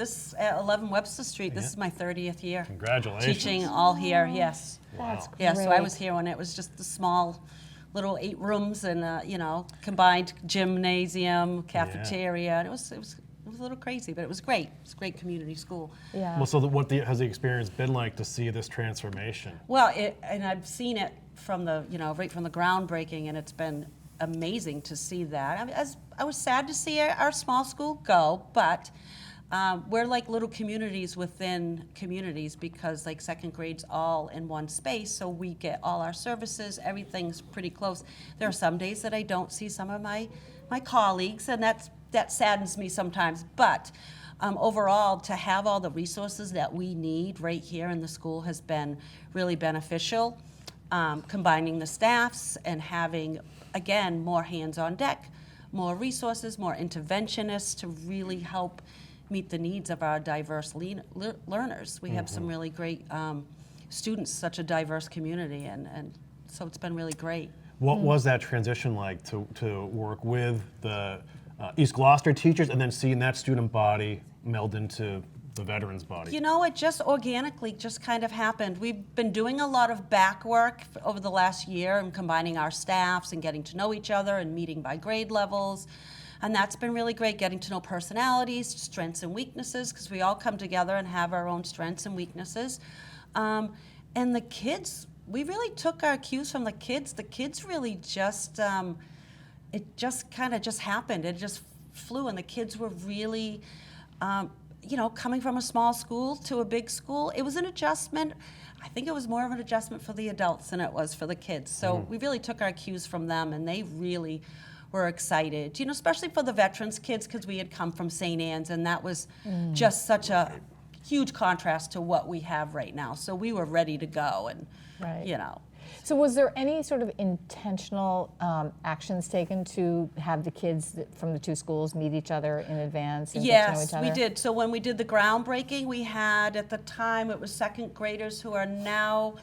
11 Webster Street. This is my 30th year. Congratulations. Teaching all here, yes. That's Yeah, so I great. was here when it was just the small little 8 rooms and, combined gymnasium, cafeteria. And it was a little crazy, but it was great. It's a great community school. Yeah. Well, so has the experience been like to see this transformation? Well, and I've seen it from right from the groundbreaking, and it's been amazing to see that. I was sad to see our small school go, but we're like little communities within communities, because like second grade's all in one space, so we get all our services, everything's pretty close. There are some days that I don't see some of my colleagues, and that saddens me sometimes, but overall, to have all the resources that we need right here in the school has been really beneficial. Combining the staffs and having, again, more hands on deck, more resources, more interventionists to really help meet the needs of our diverse learners. We have some really great students, such a diverse community, and so it's been really great. What was that transition like to work with the East Gloucester teachers and then seeing that student body meld into the veterans body? You know, it just organically just kind of happened. We've been doing a lot of back work over the last year and combining our staffs and getting to know each other and meeting by grade levels. And that's been really great, getting to know personalities, strengths and weaknesses, because we all come together and have our own strengths and weaknesses. And the kids, we really took our cues from the kids. The kids really just, it just kind of just happened. It just flew, and the kids were really, coming from a small school to a big school, it was an adjustment. I think it was more of an adjustment for the adults than it was for the kids. So we really took our cues from them, and they really were excited, especially for the veterans kids, because we had come from St. Anne's, and that was just such a huge contrast to what we have right now. So we were ready to go, and, Right. So was there any sort of intentional actions taken to have the kids from the 2 schools meet each other in advance and get to know each Yes, other? we did. So when we did the groundbreaking, we had, at the time, it was second graders who are now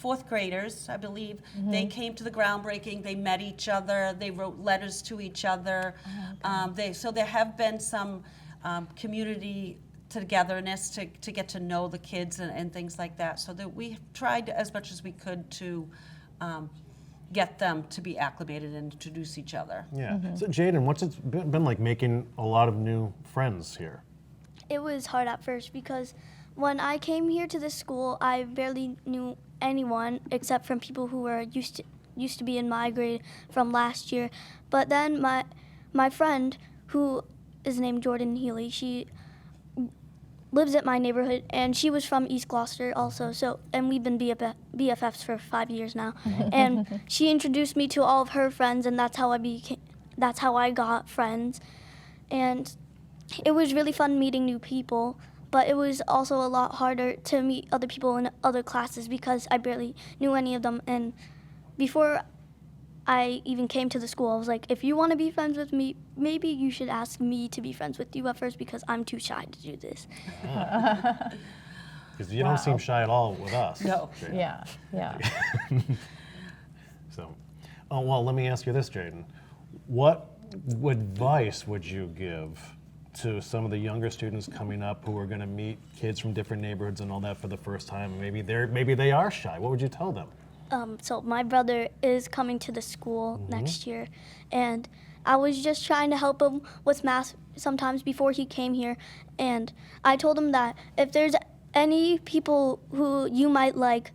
4th graders, I believe. They came to the groundbreaking, they met each other, they wrote letters to each other. So there have been some community togetherness to get to know the kids and things like that. So that we tried as much as we could to get them to be acclimated and introduce each other. Yeah. So Jaden, what's it been like making a lot of new friends here? It was hard at first, because when I came here to this school, I barely knew anyone except from people who were used to be in my grade from last year. But then my friend, who is named Jordan Healy, lives at my neighborhood, and she was from East Gloucester also. So, and we've been BFFs for 5 years now. And she introduced me to all of her friends, and that's how I got friends. And it was really fun meeting new people, but it was also a lot harder to meet other people in other classes because I barely knew any of them. And before I even came to the school, I was like, if you want to be friends with me, maybe you should ask me to be friends with you at first because I'm too shy to do this. Because you don't seem shy at all with us. No. Jaden. Yeah, yeah. So, oh, well, let me ask you this, Jaden. What advice would you give to some of the younger students coming up who are going to meet kids from different neighborhoods and all that for the first time? Maybe they are shy. What would you tell them? So my brother is coming to the school next year, and I was just trying to help him with math sometimes before he came here, and I told him that if there's any people who you might like,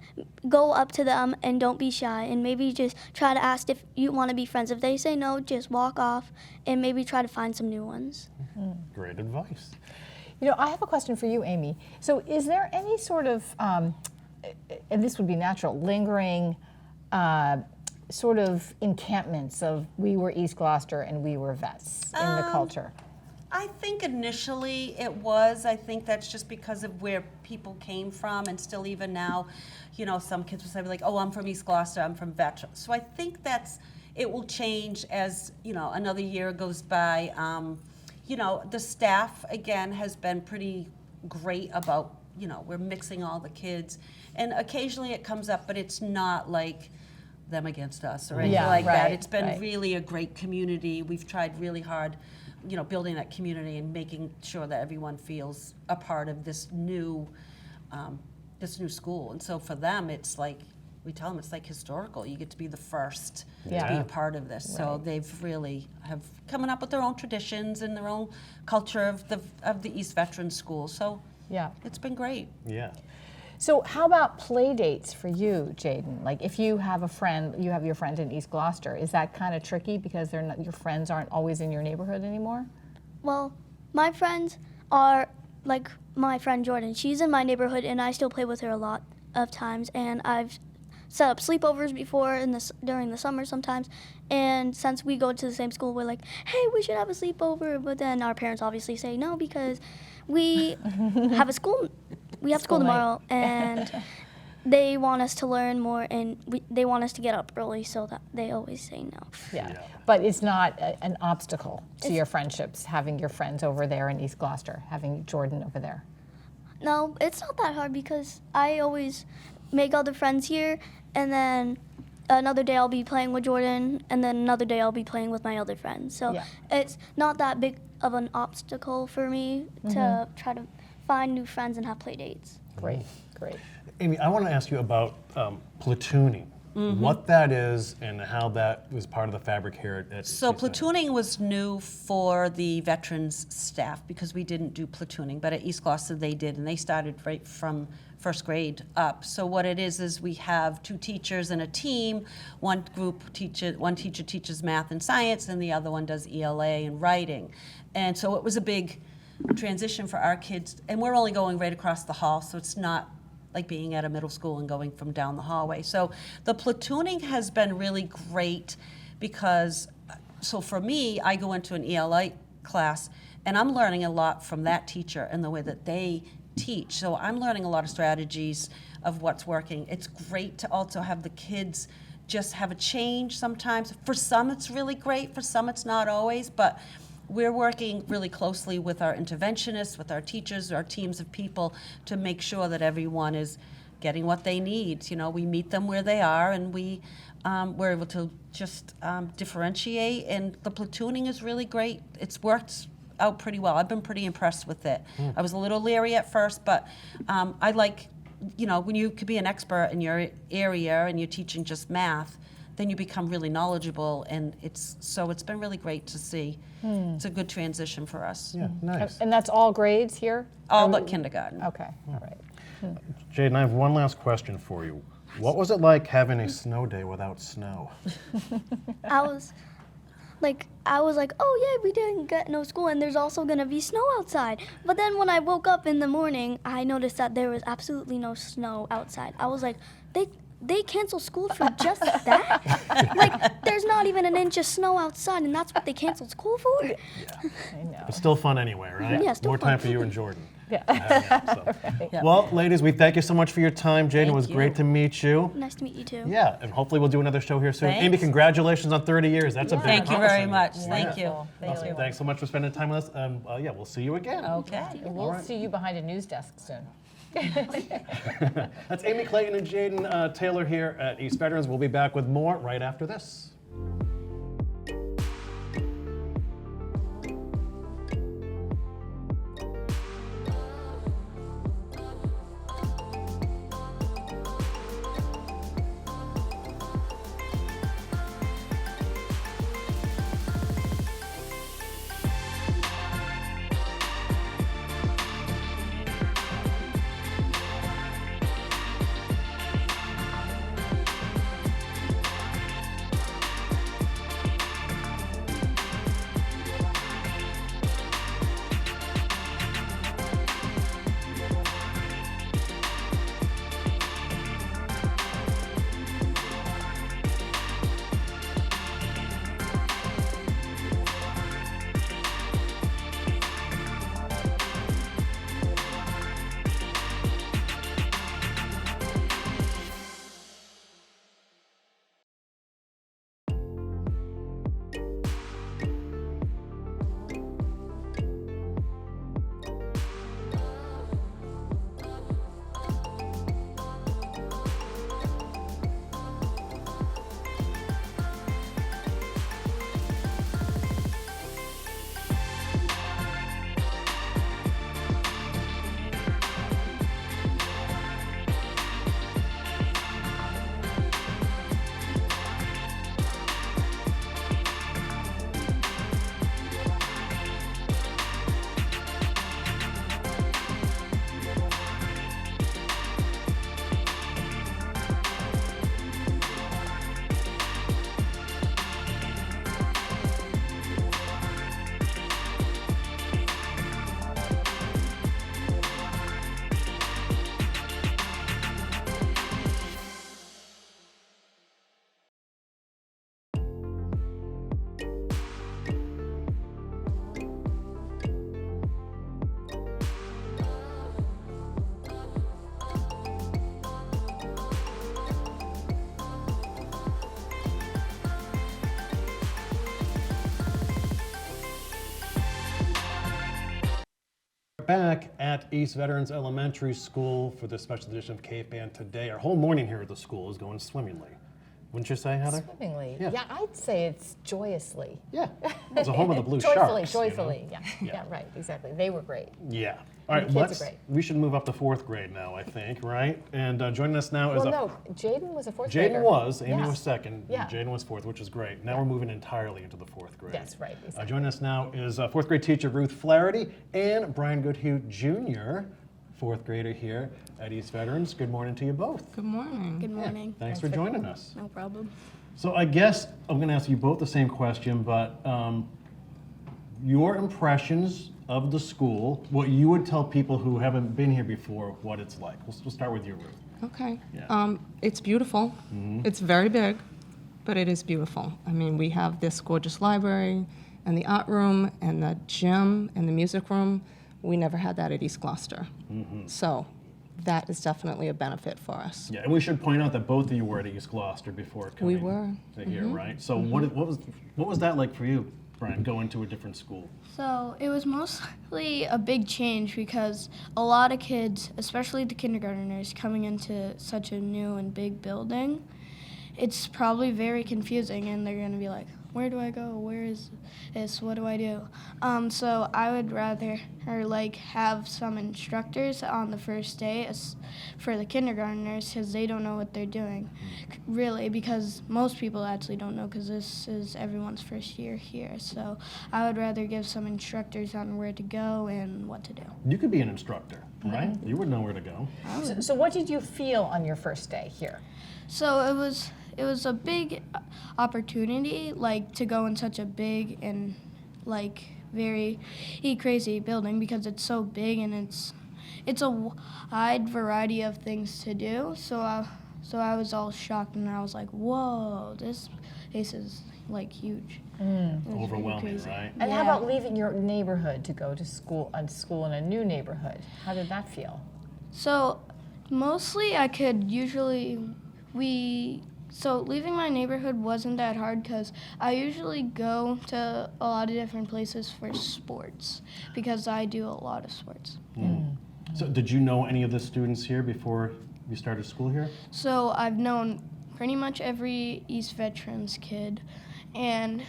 go up to them and don't be shy, and maybe just try to ask if you want to be friends. If they say no, just walk off and maybe try to find some new ones. Great advice. You know, I have a question for you, Amy. So is there any sort of, and this would be natural, lingering sort of encampments of we were East Gloucester and we were vets in the culture? I think initially it was. I think that's just because of where people came from, and still even now, you know, some kids will say like, "Oh, I'm from East Gloucester. I'm from Vet." So I think it will change as, you know, another year goes by. You know, the staff again has been pretty great about, you know, we're mixing all the kids, and occasionally it comes up, but it's not like them against us or anything like that. It's been really a great community. We've tried really hard, you know, building that community and making sure that everyone feels a part of this new school. And so for them, it's like, we tell them it's like historical. You get to be the first to be a part of this. So they've really have coming up with their own traditions and their own culture of the East Veterans School. So it's been great. Yeah. So how about play dates for you, Jaden? Like if you have a friend, you have your friend in East Gloucester, is that kind of tricky because they're not, your friends aren't always in your neighborhood anymore? Well, my friends are like my friend Jordan. She's in my neighborhood, and I still play with her a lot of times. And I've set up sleepovers before during the summer sometimes. And since we go to the same school, we're like, hey, we should have a sleepover. But then our parents obviously say no because we have school tomorrow, and they want us to learn more, and they want us to get up early, so that they always say no. Yeah. But it's not an obstacle to your friendships, having your friends over there in East Gloucester, having Jordan over there. No, it's not that hard because I always make other friends here, and then another day I'll be playing with Jordan, and then another day I'll be playing with my other friends. So it's not that big of an obstacle for me to try to find new friends and have play dates. Great, great. Amy, I want to ask you about platooning. What that is and how that was part of the fabric here at So East Veterans. platooning was new for the veterans staff because we didn't do platooning, but at East Gloucester they did, and they started right from first grade up. So what it is we have 2 teachers and a team. One teacher teaches math and science, and the other one does ELA and writing. And so it was a big transition for our kids, and we're only going right across the hall, so it's not like being at a middle school and going from down the hallway. So the platooning has been really great because, so for me, I go into an ELA class and I'm learning a lot from that teacher and the way that they teach. So I'm learning a lot of strategies of what's working. It's great to also have the kids just have a change sometimes. For some it's really great, for some it's not always, but we're working really closely with our interventionists, with our teachers, our teams of people to make sure that everyone is getting what they need. You know, we meet them where they are, and we're able to just differentiate, and the platooning is really great. It's worked out pretty well. I've been pretty impressed with it. I was a little leery at first, but I like, you know, when you could be an expert in your area and you're teaching just math, then you become really knowledgeable, and it's been really great to see. It's a good transition for us. Yeah, nice. And that's all grades here? All but kindergarten. Okay, all right. Jaden, I have one last question for you. What was it like having a snow day without snow? like I was like, oh yeah, we didn't get no school, and there's also gonna be snow outside. But then when I woke up in the morning, I noticed that there was absolutely no snow outside. I was like, they canceled school for just that? Like, there's not even an inch of snow outside, and that's what they canceled school for? I know. It's still fun anyway, right? Yeah, still More fun. time for you and Jordan. Yeah. Well, ladies, we thank you so much for your time. Jaden, it was Thank great you. to meet you. Nice to meet you too. Yeah, and hopefully we'll do another show here soon. Amy, Thanks. congratulations on 30 years. That's a big Thank you very accomplishment. much. Thank you. Wonderful. Thank Awesome. you. Thanks so much for spending time with us. Yeah, we'll see you again. Okay. We'll see you behind a news desk soon. That's Amy Clayton and Jaden Taylor here at East Veterans. We'll be back with more right after this. Back at East Veterans Elementary School for the special edition of Cave Band today. Our whole morning here at the school is going swimmingly. Wouldn't you say, Heather? Swimmingly. Yeah. Yeah, I'd say it's joyously. Yeah. It's a home of the Blue Joyfully, Sharks. you know? joyfully. Yeah. Yeah, right, exactly. They were great. Yeah. All right, The kids are great. we should move up to fourth grade now, I think, right? And joining us now is Well, no, Jaden was a fourth Jaden grader. was, Amy Yeah. was second, Yeah. Jaden was fourth, which is great. Now we're moving entirely into the fourth grade. Yes, right, exactly. Joining us now is fourth grade teacher Ruth Flaherty and Brian Goodhue Jr., fourth grader here at East Veterans. Good morning to you both. Good morning. Good morning. Thanks for joining us. No problem. So I guess I'm going to ask you both the same question, but your impressions of the school, what you would tell people who haven't been here before, what it's like. We'll start with you, Ruth. Okay. Yeah. It's beautiful. It's very big, but it is beautiful. I mean, we have this gorgeous library and the art room and the gym and the music room. We never had that at East Gloucester. So that is definitely a benefit for us. Yeah, and we should point out that both of you were at East Gloucester before coming We were. to here, right? So what was that like for you, Brian, going to a different school? So it was mostly a big change because a lot of kids, especially the kindergartners, coming into such a new and big building, it's probably very confusing, and they're going to be like, where do I go? Where is this? What do I do? So I would rather have some instructors on the first day for the kindergartners because they don't know what they're doing, really, because most people actually don't know because this is everyone's first year here. So I would rather give some instructors on where to go and what to do. You could be an instructor, right? You would know where to go. So what did you feel on your first day here? So it was a big opportunity, like to go in such a big and like very crazy building because it's so big and it's a wide variety of things to do. So I was all shocked and I was like, whoa, this place is like huge. It was really Overwhelming, crazy. right? And how Yeah. about leaving your neighborhood to go to school in a new neighborhood? How did that feel? So mostly I could usually so leaving my neighborhood wasn't that hard because I usually go to a lot of different places for sports because I do a lot of sports. So did you know any of the students here before you started school here? So I've known pretty much every East Veterans kid, and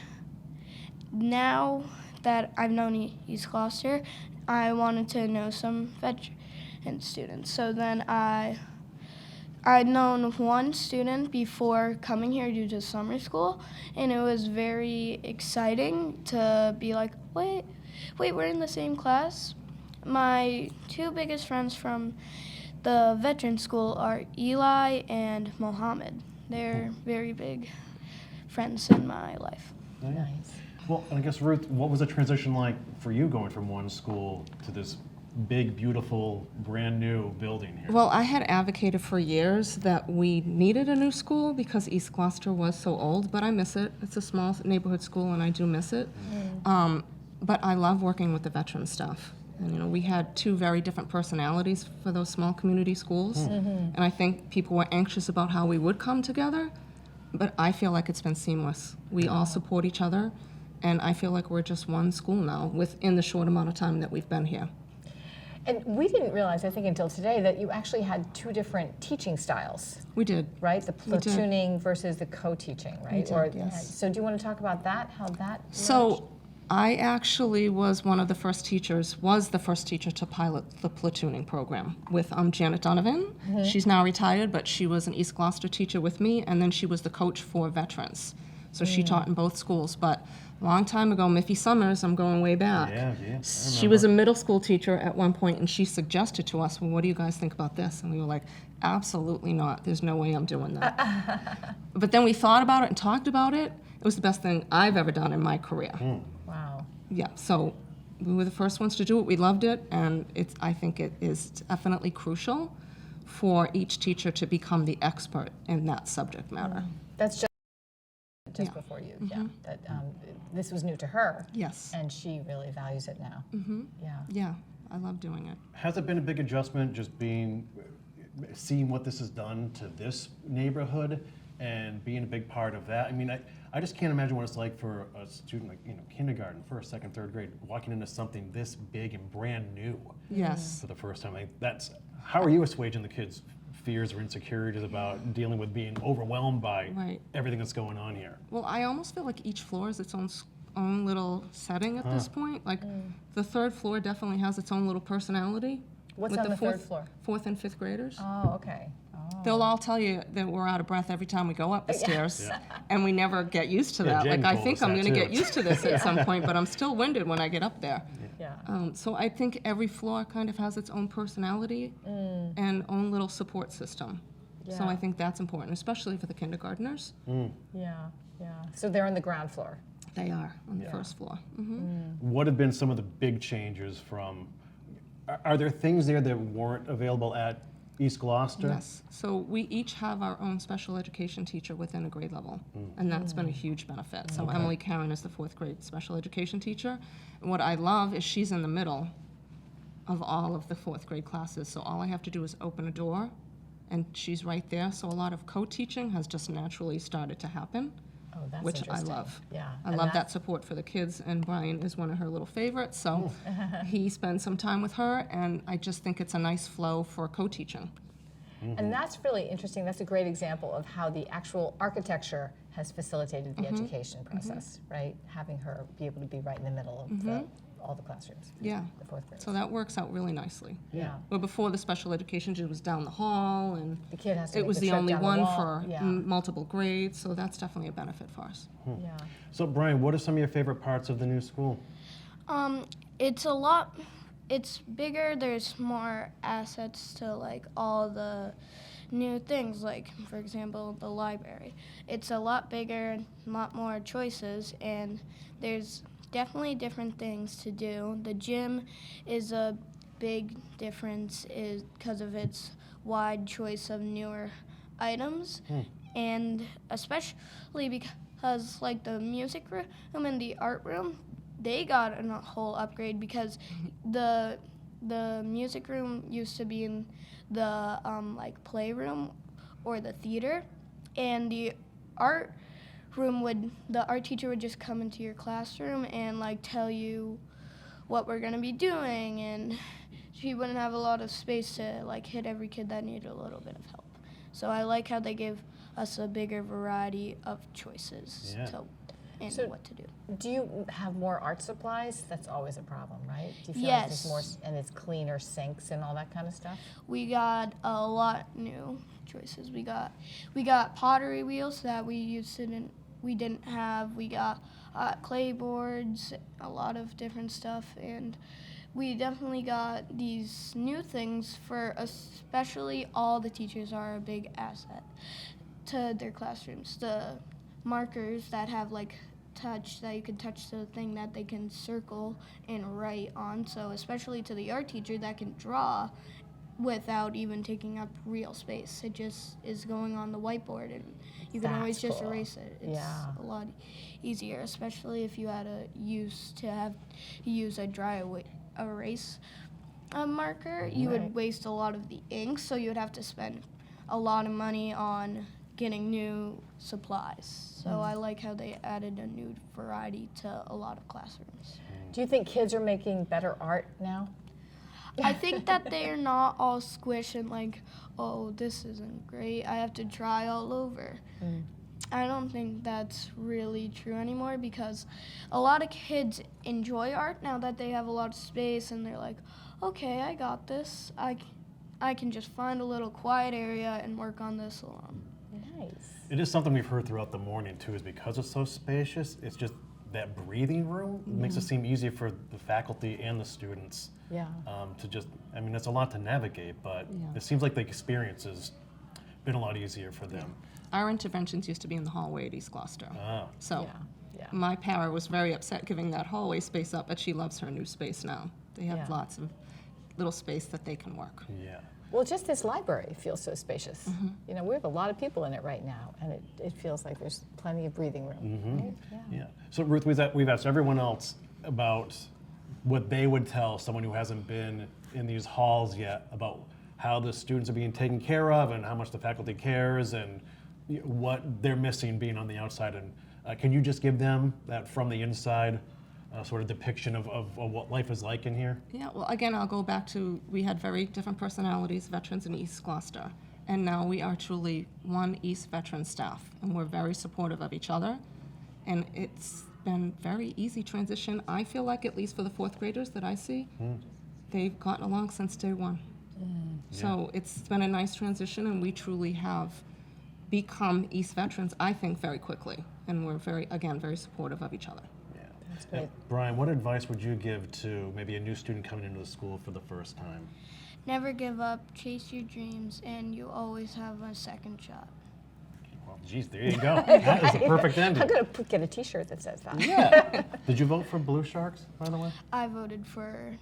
now that I've known East Gloucester, I wanted to know some veteran students. So then I'd known one student before coming here due to summer school, and it was very exciting to be like, wait, we're in the same class. My two biggest friends from the veteran school are Eli and Mohammed. They're very big friends in my life. Nice. Well, and I guess, Ruth, what was the transition like for you going from one school to this big, beautiful, brand new building here? Well, I had advocated for years that we needed a new school because East Gloucester was so old, but I miss it. It's a small neighborhood school, and I do miss it. But I love working with the veteran staff. And, you know, we had two very different personalities for those small community schools. And I think people were anxious about how we would come together, but I feel like it's been seamless. We all support each other, and I feel like we're just one school now within the short amount of time that we've been here. And we didn't realize, I think until today, that you actually had two different teaching styles, We did. right? The We did. platooning versus the co-teaching, right? did, yes. So do you want to talk about that, how that merged? So I actually was the first teacher to pilot the platooning program with Janet Donovan. She's now retired, but she was an East Gloucester teacher with me, and then she was the coach for veterans. So she taught in both schools. But a long time ago, Miffy Summers, I'm going way back. Yeah. She was a middle school teacher at one point, and she suggested to us, well, what do you guys think about this? And we were like, absolutely not. There's no way I'm doing that. But then we thought about it and talked about it. It was the best thing I've ever done in my career. Wow. Yeah, so we were the first ones to do it. We loved it, and I think it is definitely crucial for each teacher to become the expert in that subject matter. That's just Yeah. before you, yeah. That this was new to her. Yes. And she really values it now. Yeah. Yeah, I love doing it. Has it been a big adjustment just seeing what this has done to this neighborhood and being a big part of that? I mean, I just can't imagine what it's like for a student like, kindergarten, first, second, third grade, walking into something this big and brand new Yes. for the first time. How are you assuaging the kids' fears or insecurities about dealing with being overwhelmed by Right. everything that's going on here? Well, I almost feel like each floor is its own little setting at this point. Like, the third floor definitely has its own little personality. What's with on the third floor? Fourth and fifth graders. Oh, okay. They'll all tell you that we're out of breath every time we go up the stairs, and we never get used to that. Jen Like, I told think us I'm that going to too. get used to this at some point, but I'm still winded when I get up there. Yeah. So I think every floor kind of has its own personality and own little support system. So Yeah. I think that's important, especially for the kindergartners. Yeah. So they're on the ground floor. They are on the first floor. What have been some of the big changes are there things there that weren't available at East Gloucester? Yes. So we each have our own special education teacher within a grade level, and that's been a huge benefit. So Emily Karen is the fourth grade special education teacher. And what I love is she's in the middle of all of the fourth grade classes. So all I have to do is open a door, and she's right there. So a lot of co-teaching has just naturally started to happen. Oh, that's Which I interesting. love. Yeah. I love that support for the kids, and Brian is one of her little favorites, so he spends some time with her, and I just think it's a nice flow for co-teaching. And that's really interesting. That's a great example of how the actual architecture has facilitated the education process, right? Having her be able to be right in the middle of all the classrooms. Yeah. The fourth grade. So that works out really nicely. Yeah. Well, before the special education teacher was down the hall, and The kid has to it make was the the trip only down the one wall. for Yeah. multiple grades, so that's definitely a benefit for us. Yeah. So Brian, what are some of your favorite parts of the new school? It's bigger. There's more assets to like all the new things, like, for example, the library. It's a lot bigger and a lot more choices, and there's definitely different things to do. The gym is a big difference because of its wide choice of newer items, and especially because, like, the music room and the art room, they got a whole upgrade because the music room used to be in the like playroom or the theater, and the art room the art teacher would just come into your classroom and like tell you what we're gonna be doing, and she wouldn't have a lot of space to like hit every kid that needed a little bit of help. So I like how they give us a bigger variety of choices and So- what to do. Do you have more art supplies? That's always a problem, right? Do you feel like Yes. there's more, and it's cleaner sinks and all that kind of stuff? We got a lot new choices. We got pottery wheels that we didn't have. We got clay boards, a lot of different stuff, and we definitely got these new things for especially all the teachers are a big asset to their classrooms. The markers that have like touch, that you can touch the thing that they can circle and write on. So especially to the art teacher that can draw without even taking up real space. It just is going on the whiteboard, and you can always That's just cool. erase it. It's Yeah. a lot easier, especially if you had to use a dry erase marker. You Right. would waste a lot of the ink, so you would have to spend a lot of money on getting new supplies. So I like how they added a new variety to a lot of classrooms. Do you think kids are making better art now? I think that they're not all squished and like, oh, this isn't great, I have to try all over. I don't think that's really true anymore, because a lot of kids enjoy art now that they have a lot of space, and they're like, okay, I got this. I can just find a little quiet area and work on this alone. Nice. It is something we've heard throughout the morning too, is because it's so spacious, it's just that breathing room makes it seem easier for the faculty and the students Yeah. to just, I mean, it's a lot to navigate, but Yeah. it seems like the experience has been a lot easier for them. Our interventions used to be in the hallway at East Gloucester. Ah. So Yeah. Yeah. my para was very upset giving that hallway space up, but she loves her new space now. They have Yeah. lots of little space that they can work. Yeah. Well, just this library feels so spacious. You know, we have a lot of people in it right now, and it feels like there's plenty of breathing room. Right? Yeah. Yeah. So Ruth, we've asked everyone else about what they would tell someone who hasn't been in these halls yet about how the students are being taken care of and how much the faculty cares and what they're missing being on the outside. And can you just give them that from the inside sort of depiction of what life is like in here? Yeah, well, again, I'll go back to, we had very different personalities, veterans in East Gloucester. And now we are truly one East veteran staff, and we're very supportive of each other. And it's been very easy transition. I feel like, at least for the fourth graders that I see, they've gotten along since day one. So it's been a nice transition, and we truly have become East veterans, I think, very quickly. And we're very supportive of each other. That's great. Brian, what advice would you give to maybe a new student coming into the school for the first time? Never give up, chase your dreams, and you always have a second shot. Well, geez, there you go. That is the perfect ending. I'm going to get a T-shirt that says that. Yeah. Did you vote for Blue Sharks, by the way? I voted for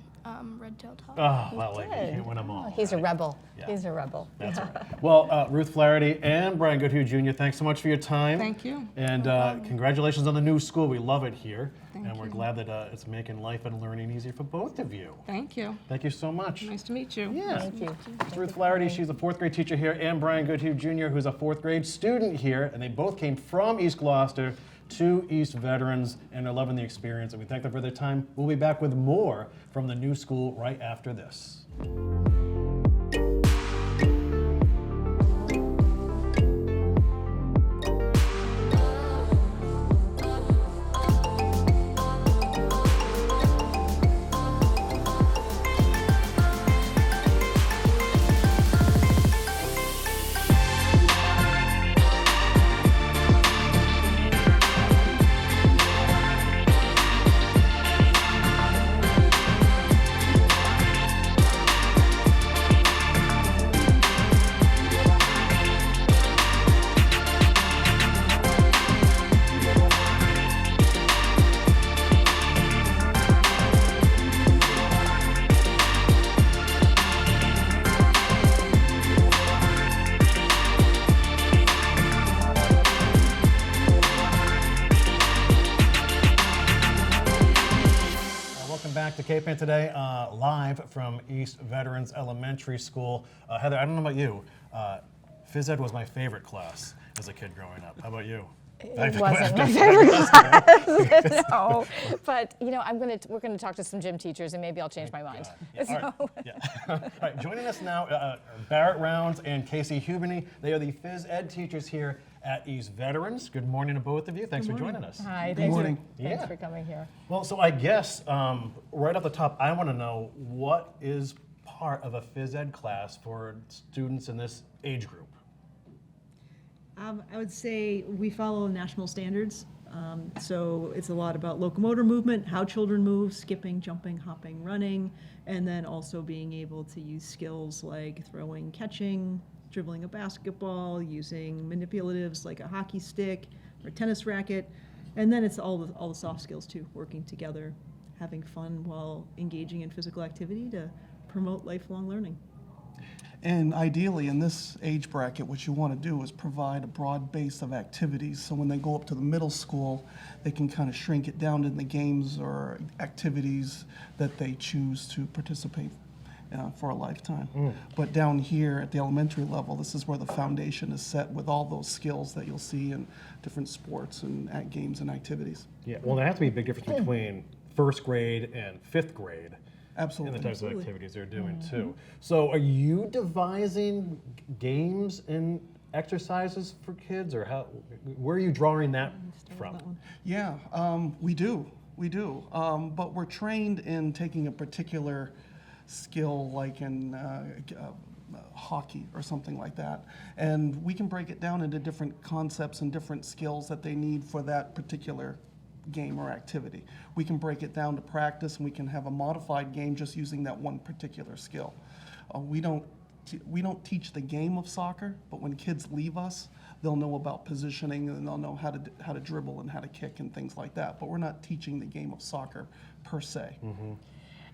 Red-tailed Hawk. Oh, well, you Good. can't win them all. Oh, he's a rebel. Yeah. He's a rebel. That's all right. Well, Ruth Flaherty and Brian Goodhue Jr., thanks so much for your time. Thank you. And congratulations on the new school. We love it here. Thank and we're you. glad that it's making life and learning easier for both of you. Thank you. Thank you so much. Nice to meet you. Yeah. Thank you. It's Ruth Flaherty. She's a fourth grade teacher here, and Brian Goodhue Jr., who's a fourth grade student here. And they both came from East Gloucester to East Veterans, and they're loving the experience. And we thank them for their time. We'll be back with more from the new school right after this. Cape today, live from East Veterans Elementary School. Heather, I don't know about you. Phys ed was my favorite class as a kid growing up. How about you? It wasn't my favorite class, no. But we're gonna talk to some gym teachers, and maybe I'll change my mind. Yeah, all right. All right, joining us now, Barrett Rounds and Casey Hubeny. They are the phys ed teachers here at East Veterans. Good morning to both of you. Thanks for joining us. Hi, Good morning. Thanks for coming here. Well, so I guess right off the top, I want to know what is part of a phys ed class for students in this age group? I would say we follow national standards. So it's a lot about locomotor movement, how children move, skipping, jumping, hopping, running, and then also being able to use skills like throwing, catching, dribbling a basketball, using manipulatives like a hockey stick or a tennis racket. And then it's all the soft skills too, working together, having fun while engaging in physical activity to promote lifelong learning. And ideally, in this age bracket, what you want to do is provide a broad base of activities. So when they go up to the middle school, they can kind of shrink it down in the games or activities that they choose to participate for a lifetime. But down here at the elementary level, this is where the foundation is set with all those skills that you'll see in different sports and at games and activities. Yeah, well, there has to be a big difference between first grade and fifth grade. Absolutely. And the types of activities they're doing too. So are you devising games and exercises for kids, or where are you drawing that from? Yeah, we do. But we're trained in taking a particular skill, like in hockey or something like that. And we can break it down into different concepts and different skills that they need for that particular game or activity. We can break it down to practice, and we can have a modified game just using that one particular skill. We don't teach the game of soccer, but when kids leave us, they'll know about positioning, and they'll know how to dribble and how to kick and things like that. But we're not teaching the game of soccer per se.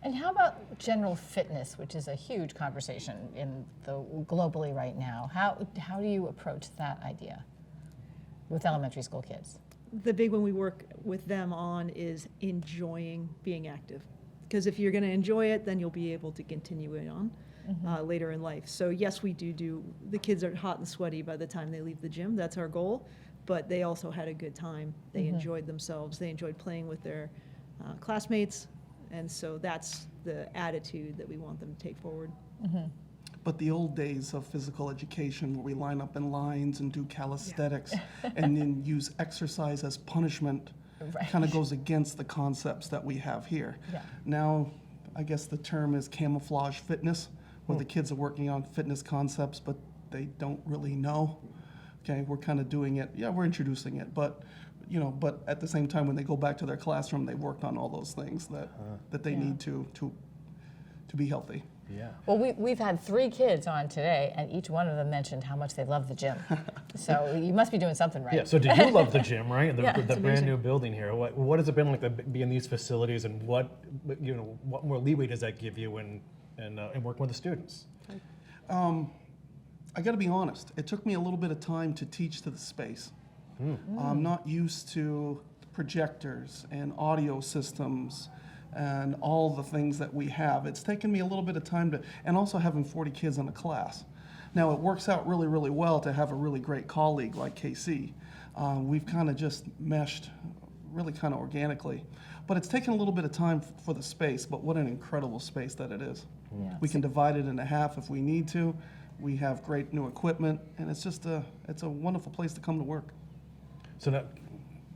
And how about general fitness, which is a huge conversation globally right now? How do you approach that idea with elementary school kids? The big one we work with them on is enjoying being active. Because if you're going to enjoy it, then you'll be able to continue it on later in life. So yes, we do. The kids are hot and sweaty by the time they leave the gym. That's our goal. But they also had a good time. They enjoyed themselves. They enjoyed playing with their classmates. And so that's the attitude that we want them to take forward. But the old days of physical education, where we line up in lines and do calisthenics and then use exercise as punishment, kind of goes against the concepts that we have here. Now, I guess the term is camouflage fitness, where the kids are working on fitness concepts, but they don't really know. Okay, we're kind of doing it. Yeah, we're introducing it, but at the same time, when they go back to their classroom, they've worked on all those things that they need to be healthy. Yeah. Well, we've had 3 kids on today, and each one of them mentioned how much they love the gym. So you must be doing something right. Yeah, so do you love the gym, right? Yeah, The brand new building here. What has it been like to be in these facilities, and what more leeway does that give you in working with the students? I got to be honest. It took me a little bit of time to teach to the space. I'm not used to projectors and audio systems and all the things that we have. It's taken me a little bit of time and also having 40 kids in a class. Now, it works out really, really well to have a really great colleague like KC. We've kind of just meshed really kind of organically. But it's taken a little bit of time for the space, but what an incredible space that it is. Yeah. We can divide it into half if we need to. We have great new equipment, and it's just it's a wonderful place to come to work. So now,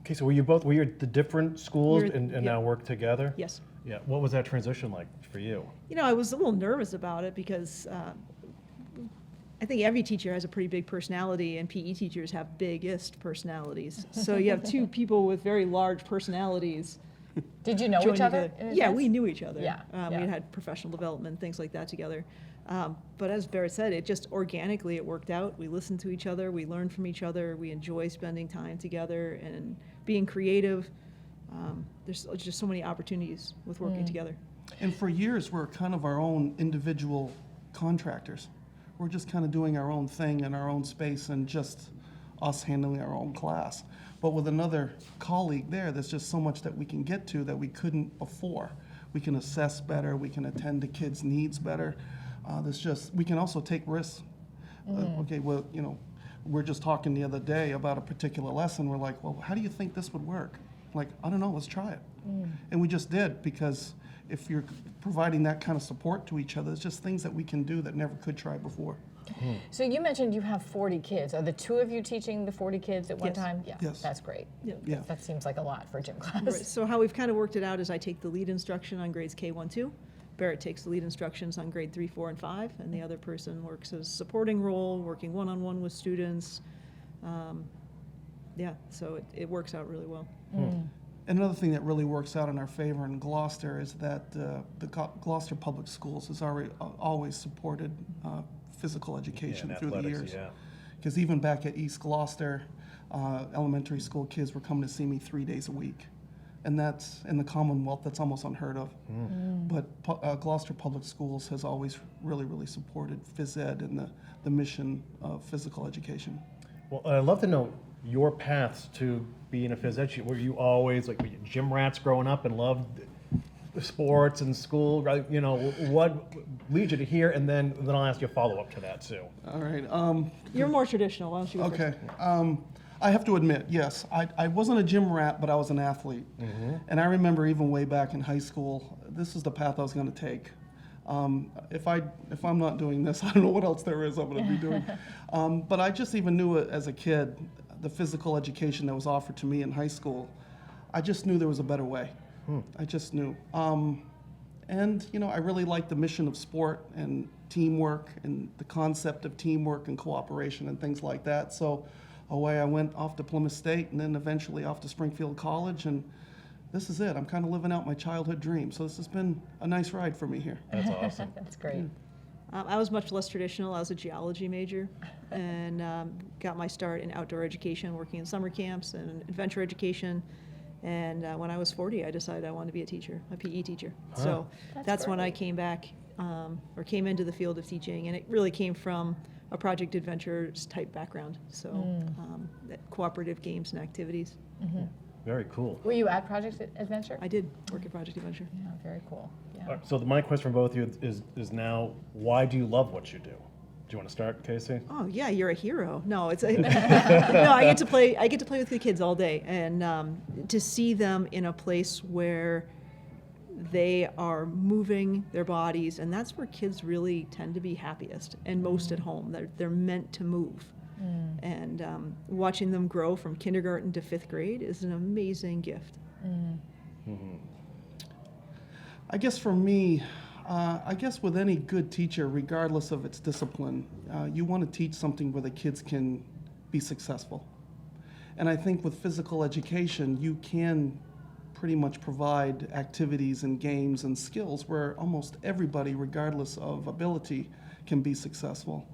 okay, so were you at the different schools and now work together? Yes. Yeah. What was that transition like for you? I was a little nervous about it because I think every teacher has a pretty big personality, and PE teachers have biggest personalities. So you have 2 people with very large personalities. Did you know each other? Yeah, we knew each other. Yeah. We had professional development, things like that together. But as Barrett said, it just organically it worked out. We listened to each other, we learned from each other, we enjoy spending time together and being creative. There's just so many opportunities with working together. And for years, we're kind of our own individual contractors. We're just kind of doing our own thing in our own space and just us handling our own class. But with another colleague there's just so much that we can get to that we couldn't before. we can assess better, we can attend to kids' needs better. We can also take risks. Okay, well, you know, we're just talking the other day about a particular lesson. We're like, well, how do you think this would work? Like, I don't know, let's try it. And we just did, because if you're providing that kind of support to each other, it's just things that we can do that never could try before. So you mentioned you have 40 kids. Are the two of you teaching the 40 kids at one Yes. time? Yeah, Yes. that's great. Yeah. That seems like a lot for a gym class. Right, so how we've kind of worked it out is I take the lead instruction on grades K1, 2. Barrett takes the lead instructions on grade 3, 4, and 5, and the other person works as supporting role, working one-on-one with students. Yeah, so it works out really well. Another thing that really works out in our favor in Gloucester is that the Gloucester Public Schools has always supported physical education and through the athletics, years. yeah. Because even back at East Gloucester, elementary school kids were coming to see me 3 days a week. And that's, in the Commonwealth, that's almost unheard of. But Gloucester Public Schools has always really supported phys ed and the mission of physical education. Well, I'd love to know your paths to being a phys ed teacher. Were you always like, were you gym rats growing up and loved sports and school? Right? You know, what leads you to here? And then I'll ask you a follow-up to that too. All right. You're more traditional, why don't you go Okay. first? I have to admit, yes, I wasn't a gym rat, but I was an athlete. And I remember even way back in high school, this is the path I was going to take. If I'm not doing this, I don't know what else there is I'm going to be doing. But I just even knew it as a kid, the physical education that was offered to me in high school. I just knew there was a better way. I just knew. And, you know, I really liked the mission of sport and teamwork and the concept of teamwork and cooperation and things like that. So away I went off to Plymouth State and then eventually off to Springfield College, and this is it. I'm kind of living out my childhood dream. So this has been a nice ride for me here. That's awesome. That's great. I was much less traditional. I was a geology major and got my start in outdoor education, working in summer camps and adventure education. And when I was 40, I decided I wanted to be a teacher, a PE teacher. So that's when I came back or came into the field of teaching. And it really came from a Project Adventures type background. So cooperative games and activities. Very cool. Were you at Project Adventure? I did work at Project Adventure. Yeah, very cool. Yeah. All right, so my question for both of you is now, why do you love what you do? Do you want to start, Casey? Oh yeah, you're a hero. No, it's no. I get to play with the kids all day, and to see them in a place where they are moving their bodies, and that's where kids really tend to be happiest and most at home. They're meant to move, and watching them grow from kindergarten to 5th grade is an amazing gift. I guess for me, I guess with any good teacher, regardless of its discipline, you want to teach something where the kids can be successful. And I think with physical education, you can pretty much provide activities and games and skills where almost everybody, regardless of ability, can be successful.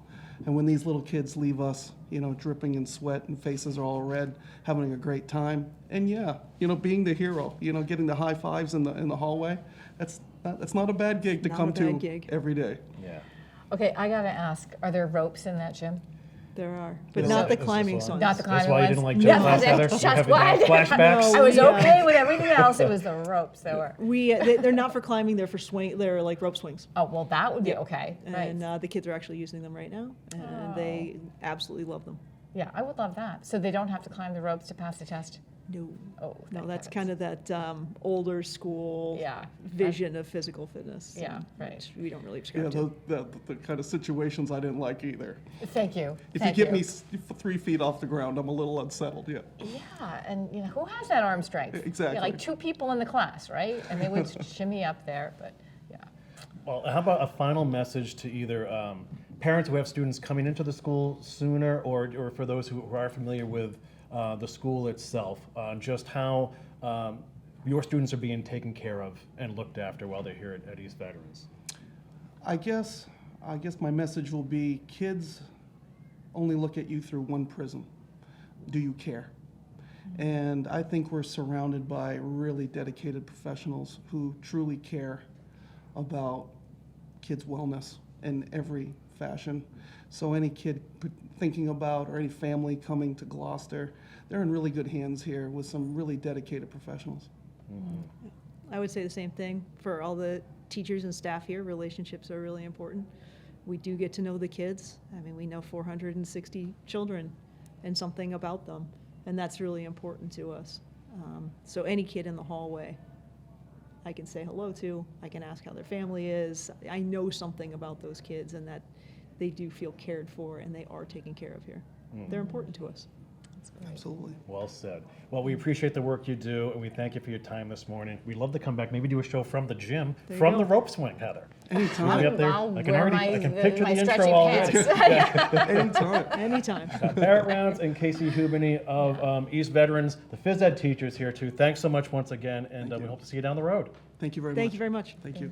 And when these little kids leave us, you know, dripping in sweat and faces are all red, having a great time, and yeah, you know, being the hero, you know, getting the high fives in the hallway, that's not a bad gig to Not come a bad to gig. every day. Yeah. Okay, I gotta ask, are there ropes in that gym? There are, but Is not that- the climbing is this ones. Not the That's climbing why you ones? didn't like gym class, Heather? Just You having why? flashbacks? I was Yeah. okay with everything else, it was the ropes that were. They're not for climbing. They're for swing. They're like rope swings. Oh, well, that would be okay, right. And the kids are actually using them right now, and they absolutely love them. Yeah, I would love that. So they don't have to climb the ropes to pass the test? No. Oh, No, thank that's heavens. kind of that older school Yeah. vision of physical fitness. Yeah, and right. which we don't really Yeah, subscribe to. the kind of situations I didn't like either. Thank you. If Thank you get me 3 feet off the ground, I'm a little unsettled, yeah. Yeah, and you know, who has that arm strength? Exactly. Yeah, like 2 people in the class, right? And they would shimmy up there, but yeah. Well, how about a final message to either parents who have students coming into the school sooner, or for those who are familiar with the school itself, just how your students are being taken care of and looked after while they're here at East Veterans? I guess my message will be, kids only look at you through one prism. Do you care? And I think we're surrounded by really dedicated professionals who truly care about kids' wellness in every fashion. So any kid thinking about, or any family coming to Gloucester, they're in really good hands here with some really dedicated professionals. I would say the same thing for all the teachers and staff here. Relationships are really important. We do get to know the kids. I mean, we know 460 children and something about them, and that's really important to us. So any kid in the hallway, I can say hello to, I can ask how their family is. I know something about those kids and that they do feel cared for and they are taken care of here. They're important to us. Absolutely. Well said. Well, we appreciate the work you do, and we thank you for your time this morning. We'd love to come back, maybe do a show from the gym, There you from go. the rope swing, Heather. Anytime. We'll be up there. I'll I can wear already, my- I can picture my the intro stretchy already. pants. Anytime. Anytime. Barrett Rounds and Casey Hubany of East Veterans, the phys ed teachers here too. Thanks so much once again, and we hope to see you down the road. Thank you very much. Thank you very much. Thank you.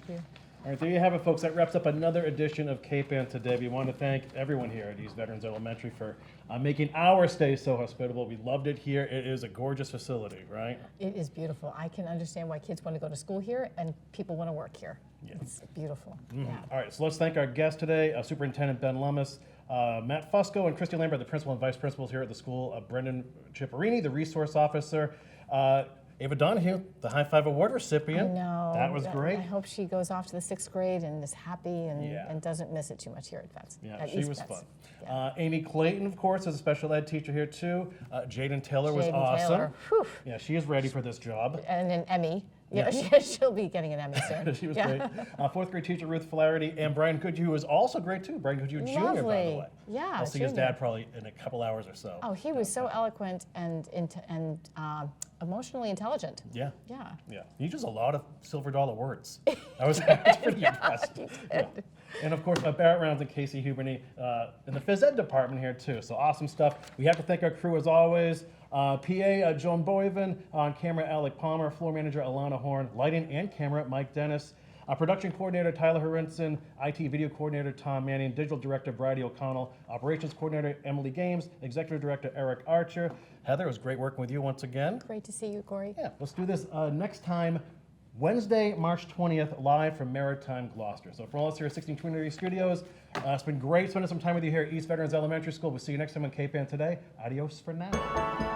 All right, there you have it, folks. That wraps up another edition of K-Pan today. We want to thank everyone here at East Veterans Elementary for making our stay so hospitable. We loved it here. It is a gorgeous facility, right? It is beautiful. I can understand why kids want to go to school here and people want to work here. Yeah. It's beautiful. Mhm. Yeah. All right, so let's thank our guests today, Superintendent Ben Lummis, Matt Fusco, and Christy Lambert, the principal and vice principals here at the school, Brendan Ciparini, the resource officer, Ava Donahue, the High Five Award recipient. I know. That was great. I hope she goes off to the 6th grade and is happy and, Yeah. and doesn't miss it too much here at Vets. Yeah, at she East was Vets. fun. Yeah. Amy Clayton, of course, is a special ed teacher here too. Jaden Taylor was Jaden awesome. Taylor, whew. Yeah, she is ready for this job. And an Emmy. Yeah, Yeah. she'll be getting an Emmy soon. She was Yeah. great. Fourth grade teacher Ruth Flaherty and Brian Goodhue, who was also great too. Brian Goodhue Jr., by the Lovely. way. Yeah, I'll see his junior. dad probably in a couple hours or so. Oh, he was so eloquent and emotionally intelligent. Yeah. Yeah. Yeah, he used a lot of silver dollar words. I was pretty impressed. Yeah. And of course, Barrett Rounds and Casey Hubany in the phys ed department here too. So awesome stuff. We have to thank our crew as always. PA Joan Boyven, on camera Alec Palmer, floor manager Alana Horn, lighting and camera Mike Dennis, production coordinator Tyler Harinson, IT video coordinator Tom Manning, digital director Bridie O'Connell, operations coordinator Emily Games, executive director Eric Archer. Heather, it was great working with you once again. Great to see you, Corey. Yeah, let's do this next time, Wednesday, March 20th, live from Maritime Gloucester. So for all of us here at 1620 Studios, it's been great spending some time with you here at East Veterans Elementary School. We'll see you next time on K-Pan Today. Adios for now.